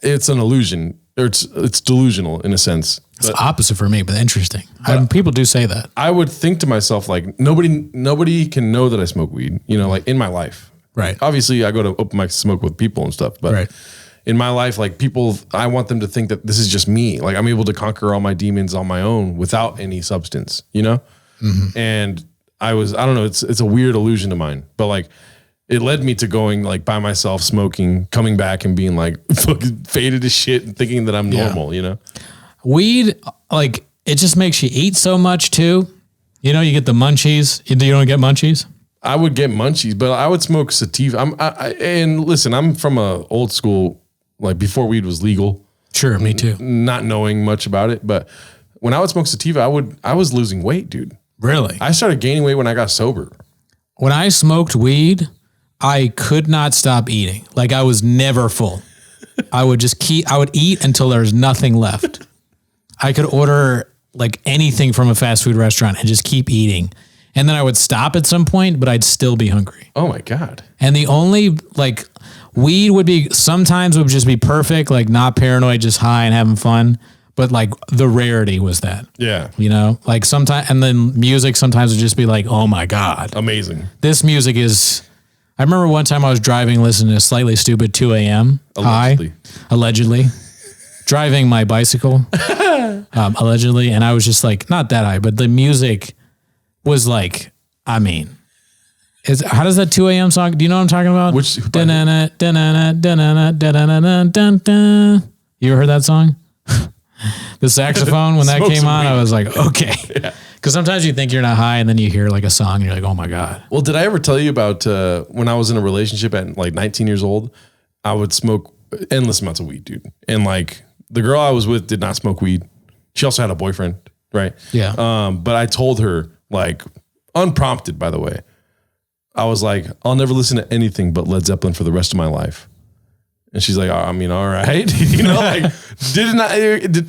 it's an illusion, or it's delusional in a sense. It's the opposite for me, but interesting. People do say that. I would think to myself, like, nobody can know that I smoke weed, you know, like in my life. Right. Obviously I go to open mic smoke with people and stuff, but Right. in my life, like people, I want them to think that this is just me. Like I'm able to conquer all my demons on my own without any substance, you know? And I don't know, it's a weird illusion of mine, but like it led me to going like by myself, smoking, coming back and being like fucking faded as shit and thinking that I'm normal, you know? Weed, like it just makes you eat so much too. You know, you get the munchies. You don't get munchies? I would get munchies, but I would smoke sativa. And listen, I'm from a old school, like before weed was legal, Sure, me too. not knowing much about it. But when I would smoke sativa, I was losing weight, dude. Really? I started gaining weight when I got sober. When I smoked weed, I could not stop eating. Like I was never full. I would eat until there was nothing left. I could order like anything from a fast food restaurant and just keep eating. And then I would stop at some point, but I'd still be hungry. Oh my God. And the only like weed would be sometimes would just be perfect, like not paranoid, just high and having fun. But like the rarity was that, Yeah. you know, like sometimes, and then music sometimes would just be like, oh my God, Amazing. this music is. I remember one time I was driving, listening to Slightly Stupid 2 a.m. Allegedly, driving my bicycle, allegedly. And I was just like, not that high, but the music was like, I mean, how does that 2 a.m. song? Do you know what I'm talking about? Which? Da-na-na, da-na-na, da-na-na, da-na-na, dun-dun. You ever heard that song? The saxophone, when that Smoke came some on, weed. I was like, okay. Because sometimes you think you're not high and then you hear like a song and you're like, oh my God. Well, did I ever tell you about when I was in a relationship at like 19 years old? I would smoke endless amounts of weed, dude. And like the girl I was with did not smoke weed. She also had a boyfriend, right? Yeah. But I told her, like, unprompted, by the way, I was like, I'll never listen to anything but Led Zeppelin for the rest of my life. And she's like, I mean, all right. You know, like,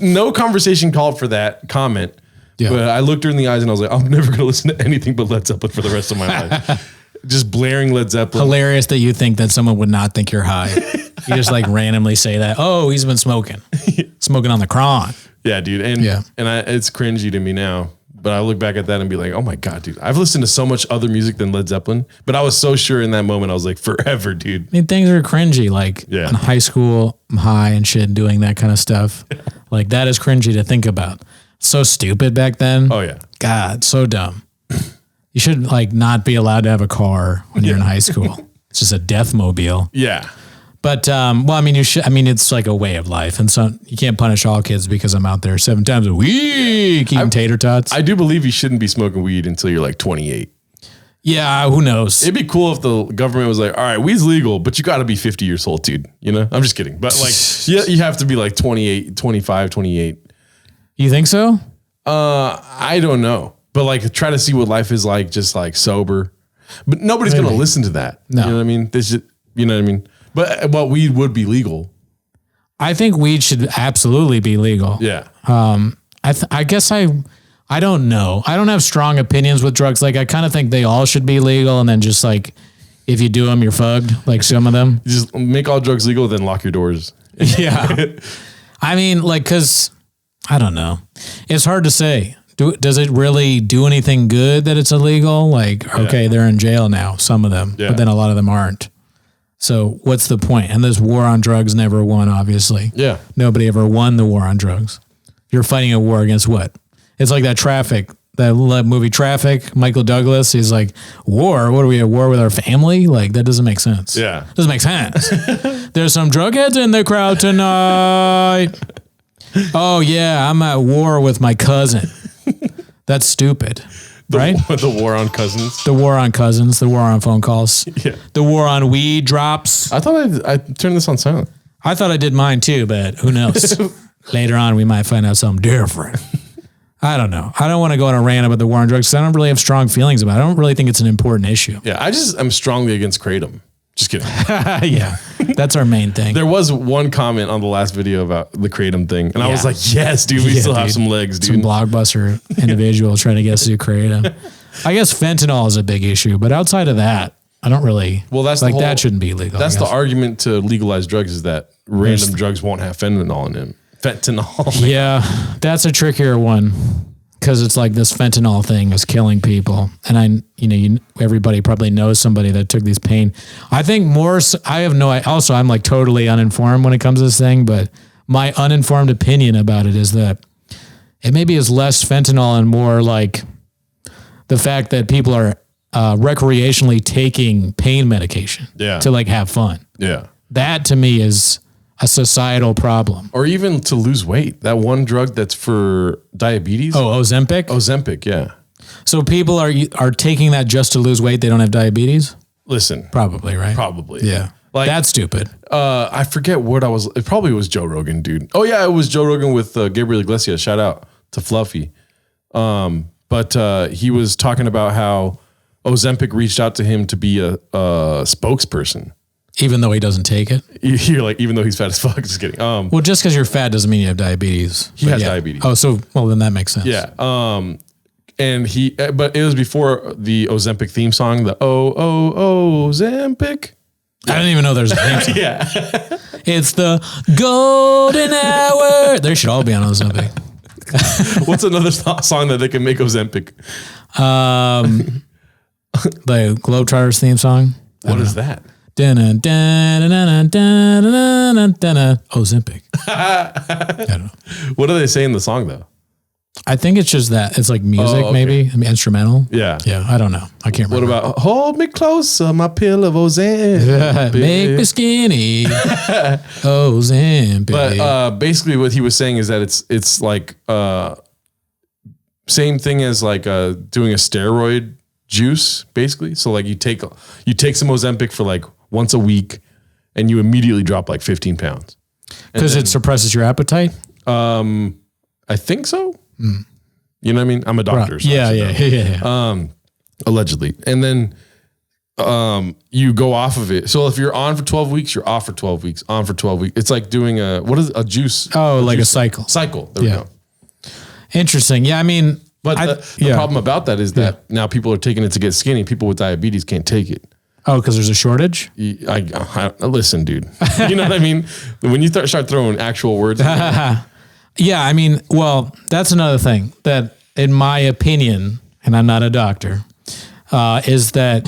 no conversation called for that comment. Yeah. But I looked her in the eyes and I was like, I'm never going to listen to anything but Led Zeppelin for the rest of my life. Just blaring Led Zeppelin. Hilarious that you think that someone would not think you're high. You just like randomly say that. Oh, he's been smoking on the cron. Yeah, dude. And it's cringy to me now. But I look back at that and be like, oh my God, dude. I've listened to so much other music than Led Zeppelin. But I was so sure in that moment. I was like, forever, dude. I mean, things are cringy. Like in high school, I'm high and shit, doing that kind of stuff. Like that is cringy to think about. So stupid back then. Oh yeah. God, so dumb. You should like not be allowed to have a car when you're in high school. It's just a death mobile. Yeah. But well, I mean, you should. I mean, it's like a way of life, and so you can't punish all kids because I'm out there 7 times a week eating tater tots. I do believe you shouldn't be smoking weed until you're like 28. Yeah, who knows? It'd be cool if the government was like, all right, weed's legal, but you got to be 50 years old, dude. You know, I'm just kidding. But like, yeah, you have to be like 28, 25, 28. You think so? I don't know. But like, try to see what life is like, just like sober. But nobody's going to listen to that. No. You know what I mean? There's just, you know what I mean? But weed would be legal. I think weed should absolutely be legal. Yeah. I guess I don't know. I don't have strong opinions with drugs. Like I kind of think they all should be legal, and then just like if you do them, you're fucked. Like some of them. You just make all drugs legal, then lock your doors. Yeah. I mean, like, cause I don't know. It's hard to say. Does it really do anything good that it's illegal? Like, okay, they're in jail now, some of them, but then a lot of them aren't. So what's the point? And this war on drugs never won, obviously. Yeah. Nobody ever won the war on drugs. You're fighting a war against what? It's like that movie Traffic, Michael Douglas. He's like, war? What are we at war with our family? Like, that doesn't make sense. Yeah. Doesn't make sense. There's some drug heads in the crowd tonight. Oh yeah, I'm at war with my cousin. That's stupid. Right? The war on cousins. The war on cousins, the war on phone calls, the war on weed drops. I thought I turned this on silent. I thought I did mine too, but who knows? Later on, we might find out something different. I don't know. I don't want to go on a rant about the war on drugs because I don't really have strong feelings about it. I don't really think it's an important issue. Yeah, I'm strongly against kratom. Just kidding. Yeah, that's our main thing. There was one comment on the last video about the kratom thing, and I was like, yes, dude, we still have some legs, dude. Some blockbuster individual trying to get us to do kratom. I guess fentanyl is a big issue, but outside of that, I don't really. Well, that's like the whole, that shouldn't be legal. That's the argument to legalize drugs is that random drugs won't have fentanyl in them. Fentanyl. Yeah, that's a trickier one because it's like this fentanyl thing is killing people, and everybody probably knows somebody that took these pain. I think more. I have no. Also, I'm like totally uninformed when it comes to this thing, but my uninformed opinion about it is that it maybe is less fentanyl and more like the fact that people are recreationally taking pain medication to like have fun. Yeah. That to me is a societal problem. Or even to lose weight. That one drug that's for diabetes. Oh, Ozempic? Ozempic, yeah. So people are taking that just to lose weight. They don't have diabetes? Listen. Probably, right? Probably. Yeah. Like, that's stupid. I forget what it probably was Joe Rogan, dude. Oh yeah, it was Joe Rogan with Gabriel Iglesias. Shout out to Fluffy. But he was talking about how Ozempic reached out to him to be a spokesperson. Even though he doesn't take it? You're like, even though he's fat as fuck. Just kidding. Well, just because you're fat doesn't mean you have diabetes. He has diabetes. Oh, so, well, then that makes sense. Yeah. But it was before the Ozempic theme song, the Ozempic. I didn't even know there's a theme song. Yeah. It's the golden hour. They should all be on Ozempic. What's another song that they can make Ozempic? The Globetrotters theme song. What is that? Ozempic. I don't know. What do they say in the song though? I think it's just that. It's like music, okay. maybe. I mean, instrumental. Yeah. Yeah. I don't know. I can't remember. What about hold me closer, my pill of Ozempic? Make me skinny. Ozempic. But basically what he was saying is that it's like same thing as like doing a steroid juice, basically. So like you take some Ozempic for like once a week and you immediately drop like 15 pounds. Because it suppresses your appetite? I think so. Mm. You know what I mean? I'm a doctor. So Yeah. Allegedly. And then you go off of it. So if you're on for 12 weeks, you're off for 12 weeks, on for 12 weeks. It's like doing a juice? Oh, like juice a cycle. Cycle. There we go. Interesting. Yeah, I mean... But the problem about that is that now people are taking it to get skinny. People with diabetes can't take it. Oh, because there's a shortage? I listen, dude. You know what I mean? When you start throwing actual words. Yeah, I mean, well, that's another thing that, in my opinion, and I'm not a doctor, is that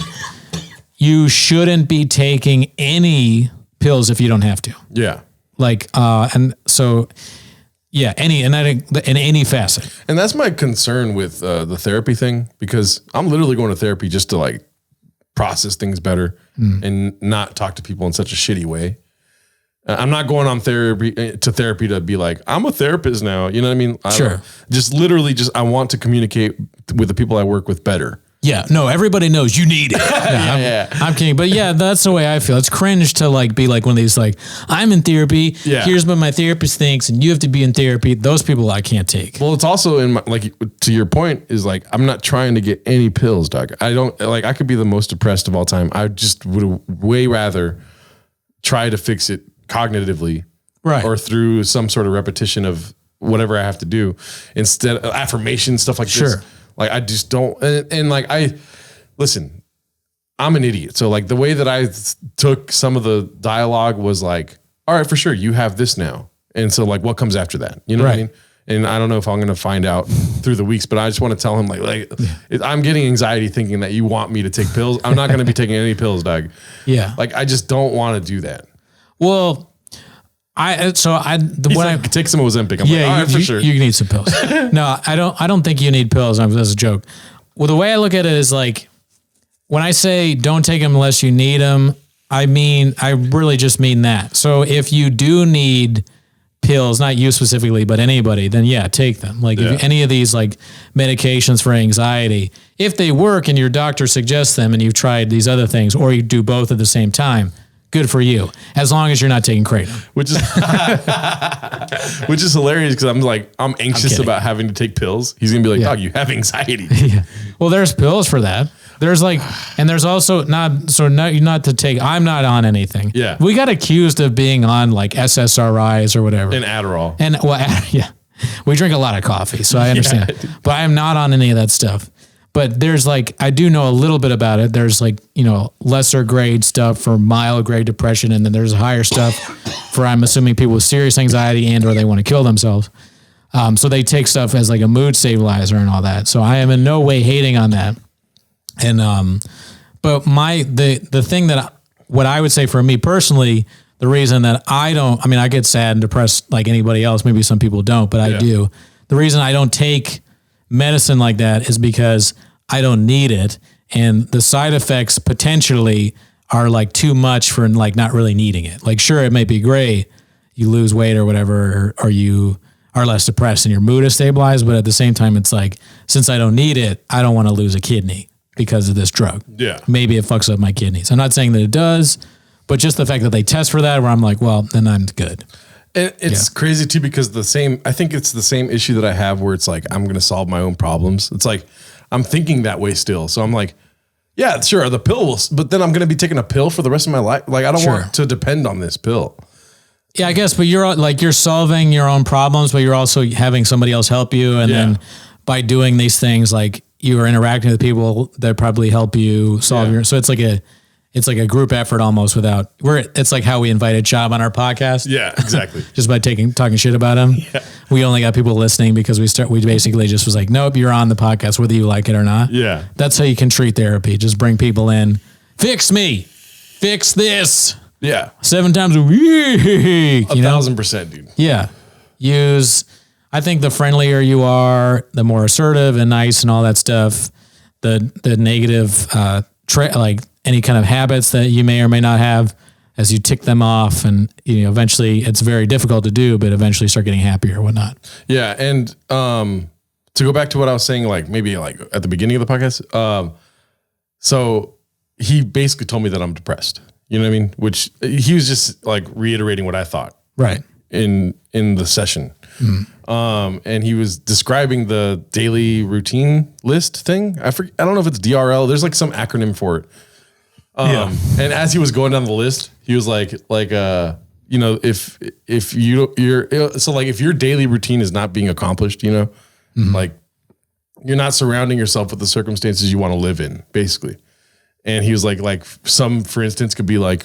you shouldn't be taking any pills if you don't have to. Yeah. Like, and so... Yeah, in any facet. And that's my concern with the therapy thing, because I'm literally going to therapy just to like process things better and not talk to people in such a shitty way. I'm not going on therapy to be like, I'm a therapist now. You know what I mean? Sure. I want to communicate with the people I work with better. Yeah, no, everybody knows you need it. I'm kidding. But yeah, that's the way I feel. It's cringe to like be like one of these like, I'm in therapy. Yeah. Here's what my therapist thinks, and you have to be in therapy. Those people I can't take. Well, it's also in my, like, to your point is like, I'm not trying to get any pills, doc. I don't like, I could be the most depressed of all time. I just would way rather try to fix it cognitively, right, or through some sort of repetition of whatever I have to do, instead of affirmation, stuff like this. Like, I just don't, and like, listen, I'm an idiot. So like the way that I took some of the dialogue was like, all right, for sure, you have this now. And so like, what comes after that? You know what I mean? And I don't know if I'm going to find out through the weeks, but I just want to tell him like I'm getting anxiety thinking that you want me to take pills. I'm not going to be taking any pills, dog. Yeah. Like, I just don't want to do that. Well, when I take some Ozempic, I'm like, all right, for sure. You need some pills. No, I don't think you need pills. That's a joke. Well, the way I look at it is like, when I say don't take them unless you need them, I really just mean that. So if you do need pills, not you specifically, but anybody, then yeah, take them. Like if any of these like medications for anxiety, if they work and your doctor suggests them and you've tried these other things, or you do both at the same time, good for you, as long as you're not taking kratom. Which is hilarious, because I'm anxious about having to take pills. He's gonna be like, dog, you have anxiety. Yeah. Well, there's pills for that. There's like, and there's also not to take. I'm not on anything. Yeah. We got accused of being on like SSRIs or whatever. And Adderall. And well, yeah, we drink a lot of coffee, so I understand. But I'm not on any of that stuff. But there's like, I do know a little bit about it. There's like, lesser grade stuff for mild grade depression. And then there's higher stuff for, I'm assuming, people with serious anxiety and, or they want to kill themselves. So they take stuff as like a mood stabilizer and all that. So I am in no way hating on that. And, but the thing that, what I would say for me personally, the reason that I get sad and depressed like anybody else, maybe some people don't, but I do. The reason I don't take medicine like that is because I don't need it. And the side effects potentially are like too much for like not really needing it. Like, sure, it may be great. You lose weight or whatever, or you are less depressed and your mood is stabilized. But at the same time, it's like, since I don't need it, I don't want to lose a kidney because of this drug. Yeah. Maybe it fucks up my kidneys. I'm not saying that it does, but just the fact that they test for that, where I'm like, well, then I'm good. And it's crazy too, because I think it's the same issue that I have where it's like, I'm going to solve my own problems. It's like, I'm thinking that way still. So I'm like, yeah, sure, the pill will, but then I'm going to be taking a pill for the rest of my life. Like, I don't want to depend on this pill. Yeah, I guess, but you're solving your own problems, but you're also having somebody else help you. And then by doing these things, like, you are interacting with people that probably help you solve your, so it's like a group effort almost it's like how we invited Chab on our podcast. Yeah, exactly. Just by talking shit about him. Yeah. We only got people listening because we basically just was like, nope, you're on the podcast, whether you like it or not. Yeah. That's how you can treat therapy. Just bring people in, fix me, fix this. Yeah. 7 times a week. 1,000%, dude. Yeah. I think the friendlier you are, the more assertive and nice and all that stuff, the negative, like any kind of habits that you may or may not have, as you tick them off, and eventually it's very difficult to do, but eventually start getting happier or whatnot. Yeah. And to go back to what I was saying, like maybe like at the beginning of the podcast, so he basically told me that I'm depressed. You know what I mean? Which he was just like reiterating what I thought. Right. In the session. And he was describing the daily routine list thing. I don't know if it's DRL. There's like some acronym for it. And as he was going down the list, he was like, if your daily routine is not being accomplished, like you're not surrounding yourself with the circumstances you want to live in, basically. And he was like some, for instance, could be like,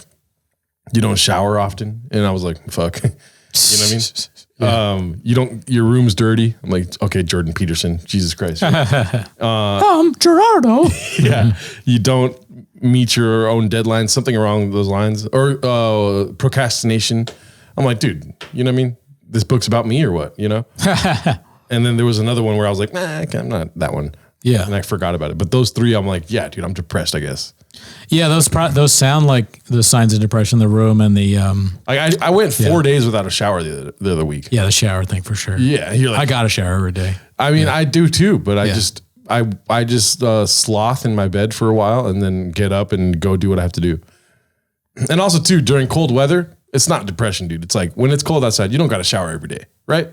you don't shower often. And I was like, fuck, you know what I mean? Yeah. Your room's dirty. I'm like, okay, Jordan Peterson, Jesus Christ. Gerardo. Yeah. You don't meet your own deadlines, something along those lines, or procrastination. I'm like, dude, you know what I mean? This book's about me or what, And then there was another one where I was like, nah, I'm not that one. Yeah. And I forgot about it. But those 3, I'm like, yeah, dude, I'm depressed, I guess. Yeah, those sound like the signs of depression, the room and the... I went 4 days without a shower the other week. Yeah, the shower thing for sure. Yeah. I got a shower every day. I mean, I do too, but I just sloth in my bed for a while and then get up and go do what I have to do. And also too, during cold weather, it's not depression, dude. It's like when it's cold outside, you don't got to shower every day, right?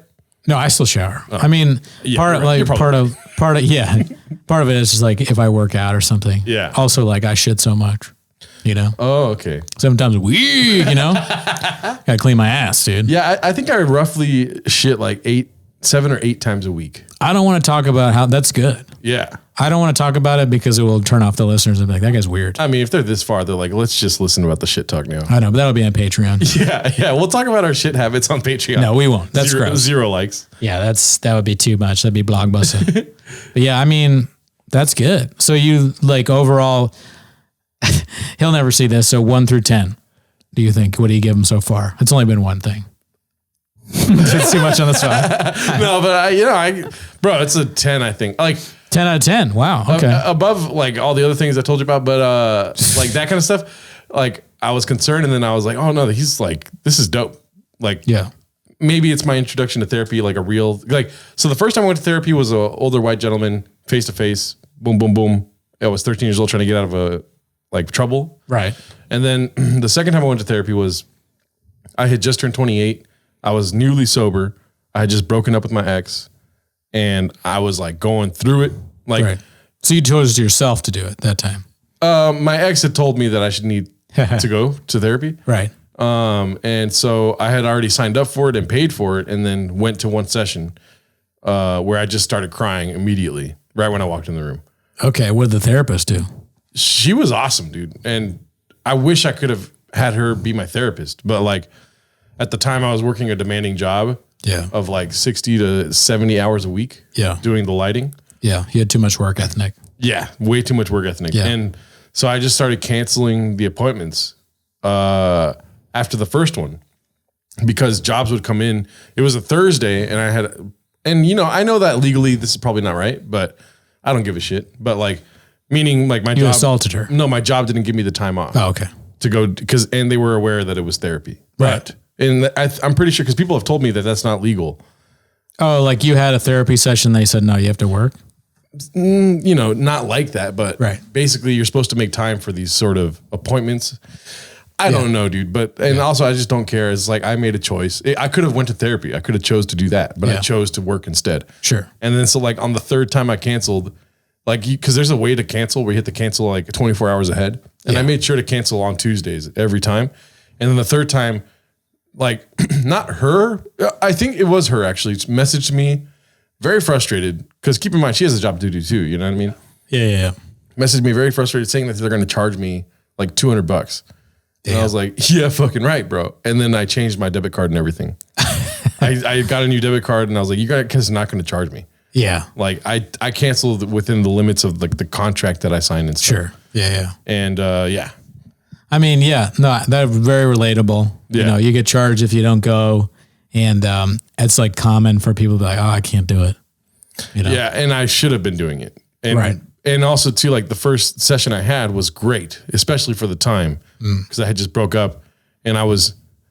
No, I still shower. Oh. I mean, part of it is just like if I work out or something. Yeah. Also, like I shit so much, Oh, okay. 7 times a week, Gotta clean my ass, dude. Yeah, I think I roughly shit like 7 or 8 times a week. I don't want to talk about how that's good. Yeah. I don't want to talk about it because it will turn off the listeners and be like, that guy's weird. I mean, if they're this far, they're like, let's just listen about the shit talk now. I know, but that'll be on Patreon. Yeah. We'll talk about our shit habits on Patreon. No, we won't. That's gross. 0 likes. Yeah, that would be too much. That'd be blockbuster. But yeah, I mean, that's good. So you like overall, he'll never see this. So 1 through 10, do you think? What do you give him so far? It's only been one thing. It's too much on the spot. No, but bro, it's a 10, I think. Like 10 out of 10. Wow. Okay. Above like all the other things I told you about, but like that kind of stuff. Like I was concerned, and then I was like, oh no, he's like, this is dope. Like, yeah, maybe it's my introduction to therapy, like a real, like, so the first time I went to therapy was an older white gentleman, face to face, boom, boom, boom. I was 13 years old trying to get out of trouble. Right. And then the second time I went to therapy was, I had just turned 28. I was newly sober. I had just broken up with my ex, and I was like going through it. Like, right. So you chose yourself to do it that time. My ex had told me that I should need to go to therapy. Right. And so I had already signed up for it and paid for it, and then went to one session where I just started crying immediately right when I walked in the room. Okay. What did the therapist do? She was awesome, dude. And I wish I could have had her be my therapist. But like at the time I was working a demanding job of like 60 to 70 hours a week doing the lighting. Yeah. He had too much work ethic. Yeah. Way too much work ethic. Yeah. And so I just started canceling the appointments after the first one because jobs would come in. It was a Thursday and I know that legally this is probably not right, but I don't give a shit. But like, meaning like my job. You assaulted her. No, my job didn't give me the time off. Oh, okay. To go and they were aware that it was therapy. Right. And I'm pretty sure because people have told me that that's not legal. Oh, like you had a therapy session. They said, no, you have to work. Not like that, but basically you're supposed to make time for these sort of appointments. I don't know, dude. But, also I just don't care. It's like, I made a choice. I could have went to therapy. I could have chose to do that, but I chose to work instead. Sure. And then, so like on the third time I canceled, like, cause there's a way to cancel where you hit to cancel like 24 hours ahead. And I made sure to cancel on Tuesdays every time. And then the third time, like not her, I think it was her actually messaged me very frustrated. Cause keep in mind, she has a job to do too. You know what I mean? Yeah. Messaged me very frustrated saying that they're going to charge me like $200. And I was like, yeah, fucking right, bro. And then I changed my debit card and everything. I got a new debit card and I was like, you guys are not going to charge me. Yeah. Like I canceled within the limits of like the contract that I signed and stuff. Sure. Yeah. And I mean, no, that's very relatable. Yeah. You get charged if you don't go. And it's like common for people to be like, oh, I can't do it. Yeah. And I should have been doing it. And, and also too, like the first session I had was great, especially for the time because I had just broke up and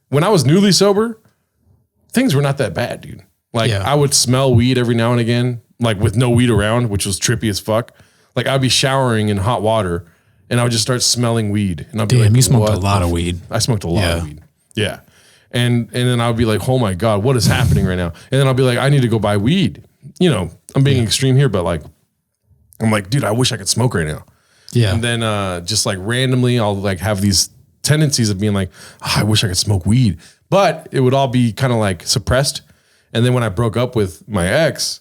when I was newly sober, things were not that bad, dude. Like I would smell weed every now and again, like with no weed around, which was trippy as fuck. Like I'd be showering in hot water and I would just start smelling weed. And I'd be like, you smoked a lot of weed. I smoked a lot of weed. Yeah. And then I would be like, oh my God, what is happening right now? And then I'll be like, I need to go buy weed. I'm being extreme here, but like, I'm like, dude, I wish I could smoke right now. Yeah. And then just like randomly, I'll like have these tendencies of being like, oh, I wish I could smoke weed, but it would all be kind of like suppressed. And then when I broke up with my ex,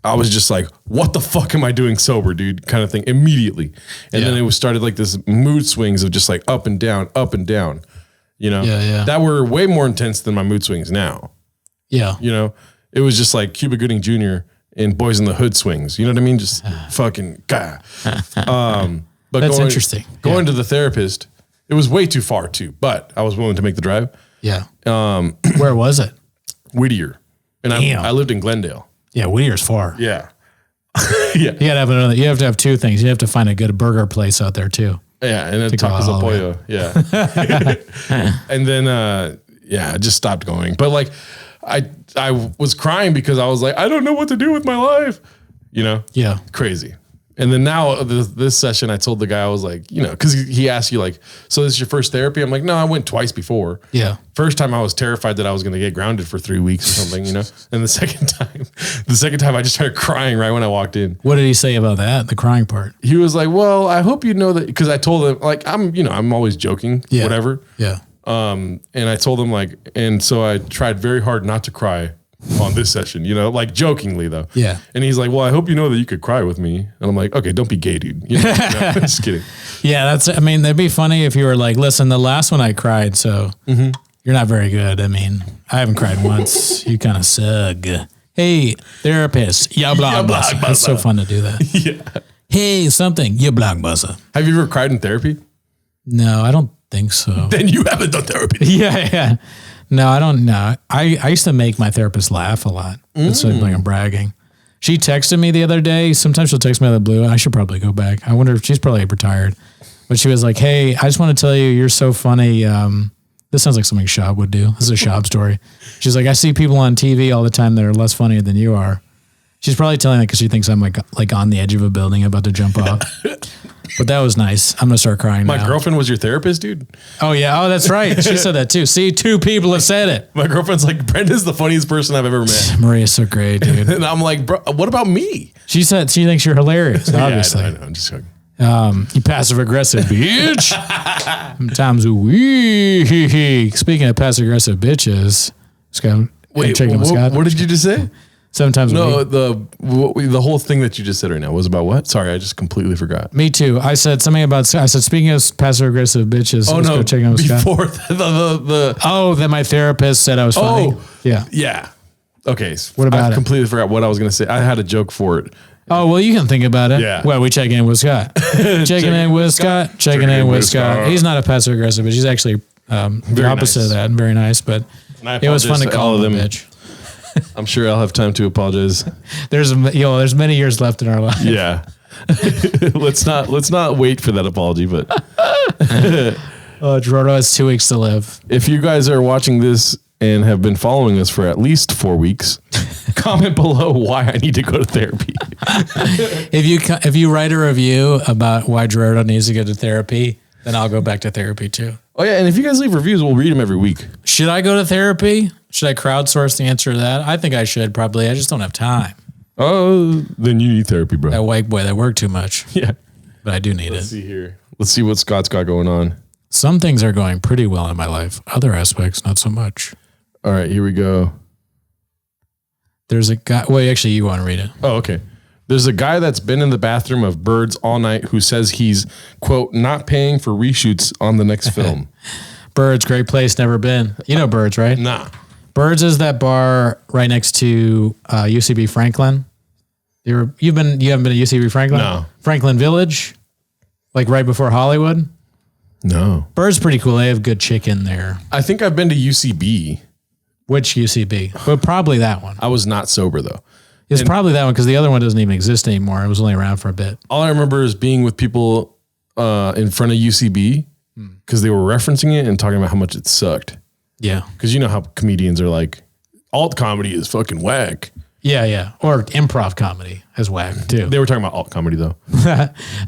I was just like, what the fuck am I doing sober, dude? Kind of thing immediately. And then it was started like this mood swings of just like up and down, that were way more intense than my mood swings now. Yeah. It was just like Cuba Gooding Jr. in Boys in the Hood swings. You know what I mean? Just fucking God. But that's interesting. Going to the therapist, it was way too far too, but I was willing to make the drive. Yeah. Where was it? Whittier. And I lived in Glendale. Yeah, Whittier's far. Yeah. You have to have two things. You have to find a good burger place out there too. Yeah, and then tacos al pollo. Yeah. And then I just stopped going. But like I was crying because I was like, I don't know what to do with my life. Yeah. Crazy. And then now this session, I told the guy, I was like, because he asked you like, so this is your first therapy? I'm like, no, I went twice before. Yeah. First time I was terrified that I was going to get grounded for 3 weeks or something, And the second time I just started crying right when I walked in. What did he say about that? The crying part? He was like, well, I hope you know that, because I told him like, I'm always joking, whatever. Yeah. And I told him like, and so I tried very hard not to cry on this session, like jokingly though. Yeah. And he's like, well, I hope you know that you could cry with me. And I'm like, okay, don't be gay, dude. Just kidding. Yeah. That'd be funny if you were like, listen, the last one I cried, so you're not very good. I haven't cried once. You kind of suck. Hey, therapist. Yeah, blockbuster. It's so fun to do that. Yeah. Hey, something. You blockbuster. Have you ever cried in therapy? No, I don't think so. Then you haven't done therapy. Yeah. No, I don't know. I used to make my therapist laugh a lot. It's like I'm bragging. She texted me the other day. Sometimes she'll text me out of the blue. I should probably go back. I wonder if she's probably retired. But she was like, hey, I just want to tell you, you're so funny. This sounds like something Shab would do. This is a Shab story. She's like, I see people on TV all the time that are less funny than you are. She's probably telling that because she thinks I'm like on the edge of a building about to jump off. But that was nice. I'm going to start crying now. My girlfriend was your therapist, dude? Oh, yeah. Oh, that's right. She said that too. See, 2 people have said it. My girlfriend's like, Brenda's the funniest person I've ever met. Maria's so great, dude. And I'm like, bro, what about me? She said she thinks you're hilarious, obviously. I know. I'm just joking. You passive-aggressive bitch. Sometimes Speaking of passive-aggressive bitches, Scott. Wait, what did you just say? 7 times a No, week. the whole thing that you just said right now was about what? Sorry, I just completely forgot. Me too. I said something about, I said, speaking of passive aggressive bitches. Oh let's no, go check in with Scott. before the Oh, that my therapist said I was funny. Oh. Yeah. yeah. Okay. What about I it? completely forgot what I was going to say. I had a joke for it. Oh, well, you can think about it. Yeah. Well, we check in with Scott. Checking in with Scott. Checking in with Scott. He's not a passive aggressive, but he's actually the opposite of that and very nice. But it was fun to call him a bitch. I'm sure I'll have time to apologize. There's many years left in our life. Yeah. let's not wait for that apology, but Gerardo has 2 weeks to live. if you guys are watching this and have been following us for at least 4 weeks, comment below why I need to go to therapy. If you write a review about why Gerardo needs to go to therapy, then I'll go back to therapy too. Oh yeah, and if you guys leave reviews, we'll read them every week. Should I go to therapy? Should I crowdsource the answer to that? I think I should probably. I just don't have time. Oh, then you need therapy, bro. That white boy, that work too much. Yeah. But I do need Let's it. see here. Let's see what Scott's got going on. Some things are going pretty well in my life. Other aspects, not so much. All right, here we go. There's a guy. Well, actually, you want to read it. Oh, okay. There's a guy that's been in the bathroom of Birds all night who says he's, quote, not paying for reshoots on the next film. Birds, great place, never been. You know Birds, right? Nah. Birds is that bar right next to UCB Franklin. You haven't been to UCB Franklin? No. Franklin Village, like right before Hollywood. No. Birds pretty cool. They have good chicken there. I think I've been to UCB. Which UCB? But probably that one. I was not sober, though. It's probably that one because the other one doesn't even exist anymore. It was only around for a bit. All I remember is being with people in front of UCB because they were referencing it and talking about how much it sucked. Yeah. Because you know how comedians are like, alt comedy is fucking whack. Yeah, yeah. Or improv comedy is whack too. They were talking about alt comedy, though.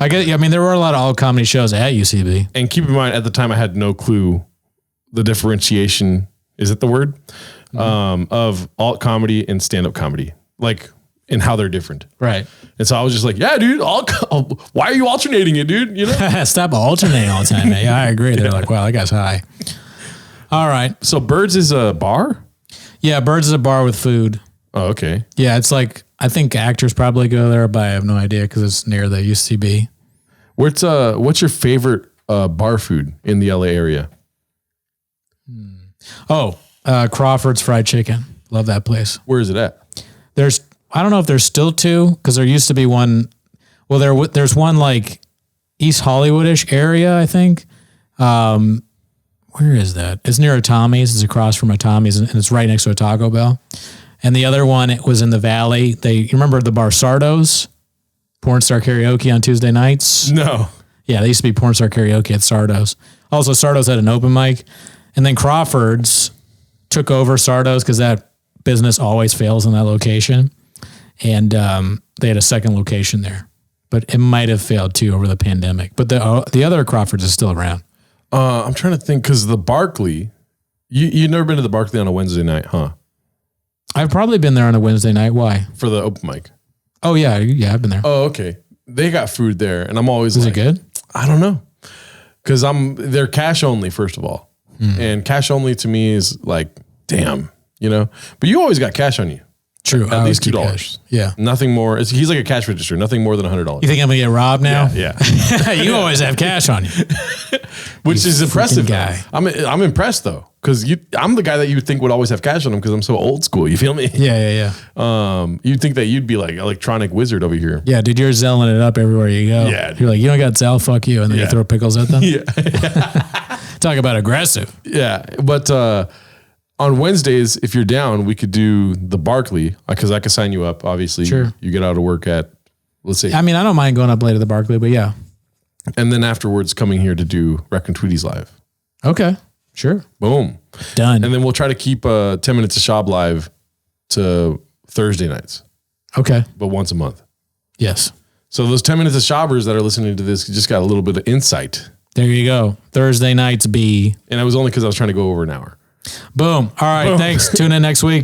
I get. I mean, there were a lot of alt comedy shows at UCB. And keep in mind, at the time, I had no clue the differentiation, is it the word? Of alt comedy and stand-up comedy. Like, and how they're different. Right. And so I was just like, yeah, dude, why are you alternating it, dude? You know? Stop alternating all the time. Man. Yeah, I agree. They're like, wow, that guy's high. All right. So Birds is a bar? Yeah, Birds is a bar with food. Oh, okay. Yeah, it's like, I think actors probably go there, but I have no idea because it's near the UCB. What's your favorite bar food in the LA area? Oh, Crawford's Fried Chicken. Love that place. Where is it at? I don't know if there's still 2 because there used to be one. Well, there's one like East Hollywood-ish area, I think. Where is that? It's near a Tommy's. It's across from a Tommy's, and it's right next to a Taco Bell. And the other one, it was in the Valley. You remember the bar Sardo's? Porn Star Karaoke on Tuesday nights? No. Yeah, they used to be Porn Star Karaoke at Sardo's. Also, Sardo's had an open mic. And then Crawford's took over Sardo's because that business always fails in that location. And they had a second location there. But it might have failed too over the pandemic. But the other Crawford's is still around. I'm trying to think because the Barclay, you've never been to the Barclay on a Wednesday night, huh? I've probably been there on a Wednesday night. Why? For the open mic. Oh, yeah. I've been there. Oh, okay. They got food there, and I'm always Is like, it good? I don't know. Because they're cash only, first of all. And cash only to me is like, damn, you know? But you always got cash on you. True. At least $2. Yeah. Nothing more. He's like a cash register, nothing more than $100. You think I'm going to get robbed now? Yeah. You always have cash on you. Which is impressive. guy. I'm impressed though. Because I'm the guy that you would think would always have cash on him because I'm so old school. You feel me? Yeah. You'd think that you'd be like electronic wizard over here. Yeah, dude, you're zelling it up everywhere you go. Yeah, dude. You're like, you don't got Zell, fuck you. And then you throw pickles at them. Yeah. Talk about aggressive. Yeah. But on Wednesdays, if you're down, we could do the Barclay because I could sign you up. Obviously, Sure. You get out of work at, let's say, I mean, I don't mind going up late to the Barclay, but yeah. and then afterwards coming here to do Rec and Tweeties live. Okay. Sure. Boom. Done. And then we'll try to keep 10 minutes of Shop live to Thursday nights, Okay. but once a month. Yes. So those 10 minutes of shoppers that are listening to this just got a little bit of insight. There you go. Thursday nights B. And it was only because I was trying to go over an hour. Boom. All right. Thanks. Tune in next week.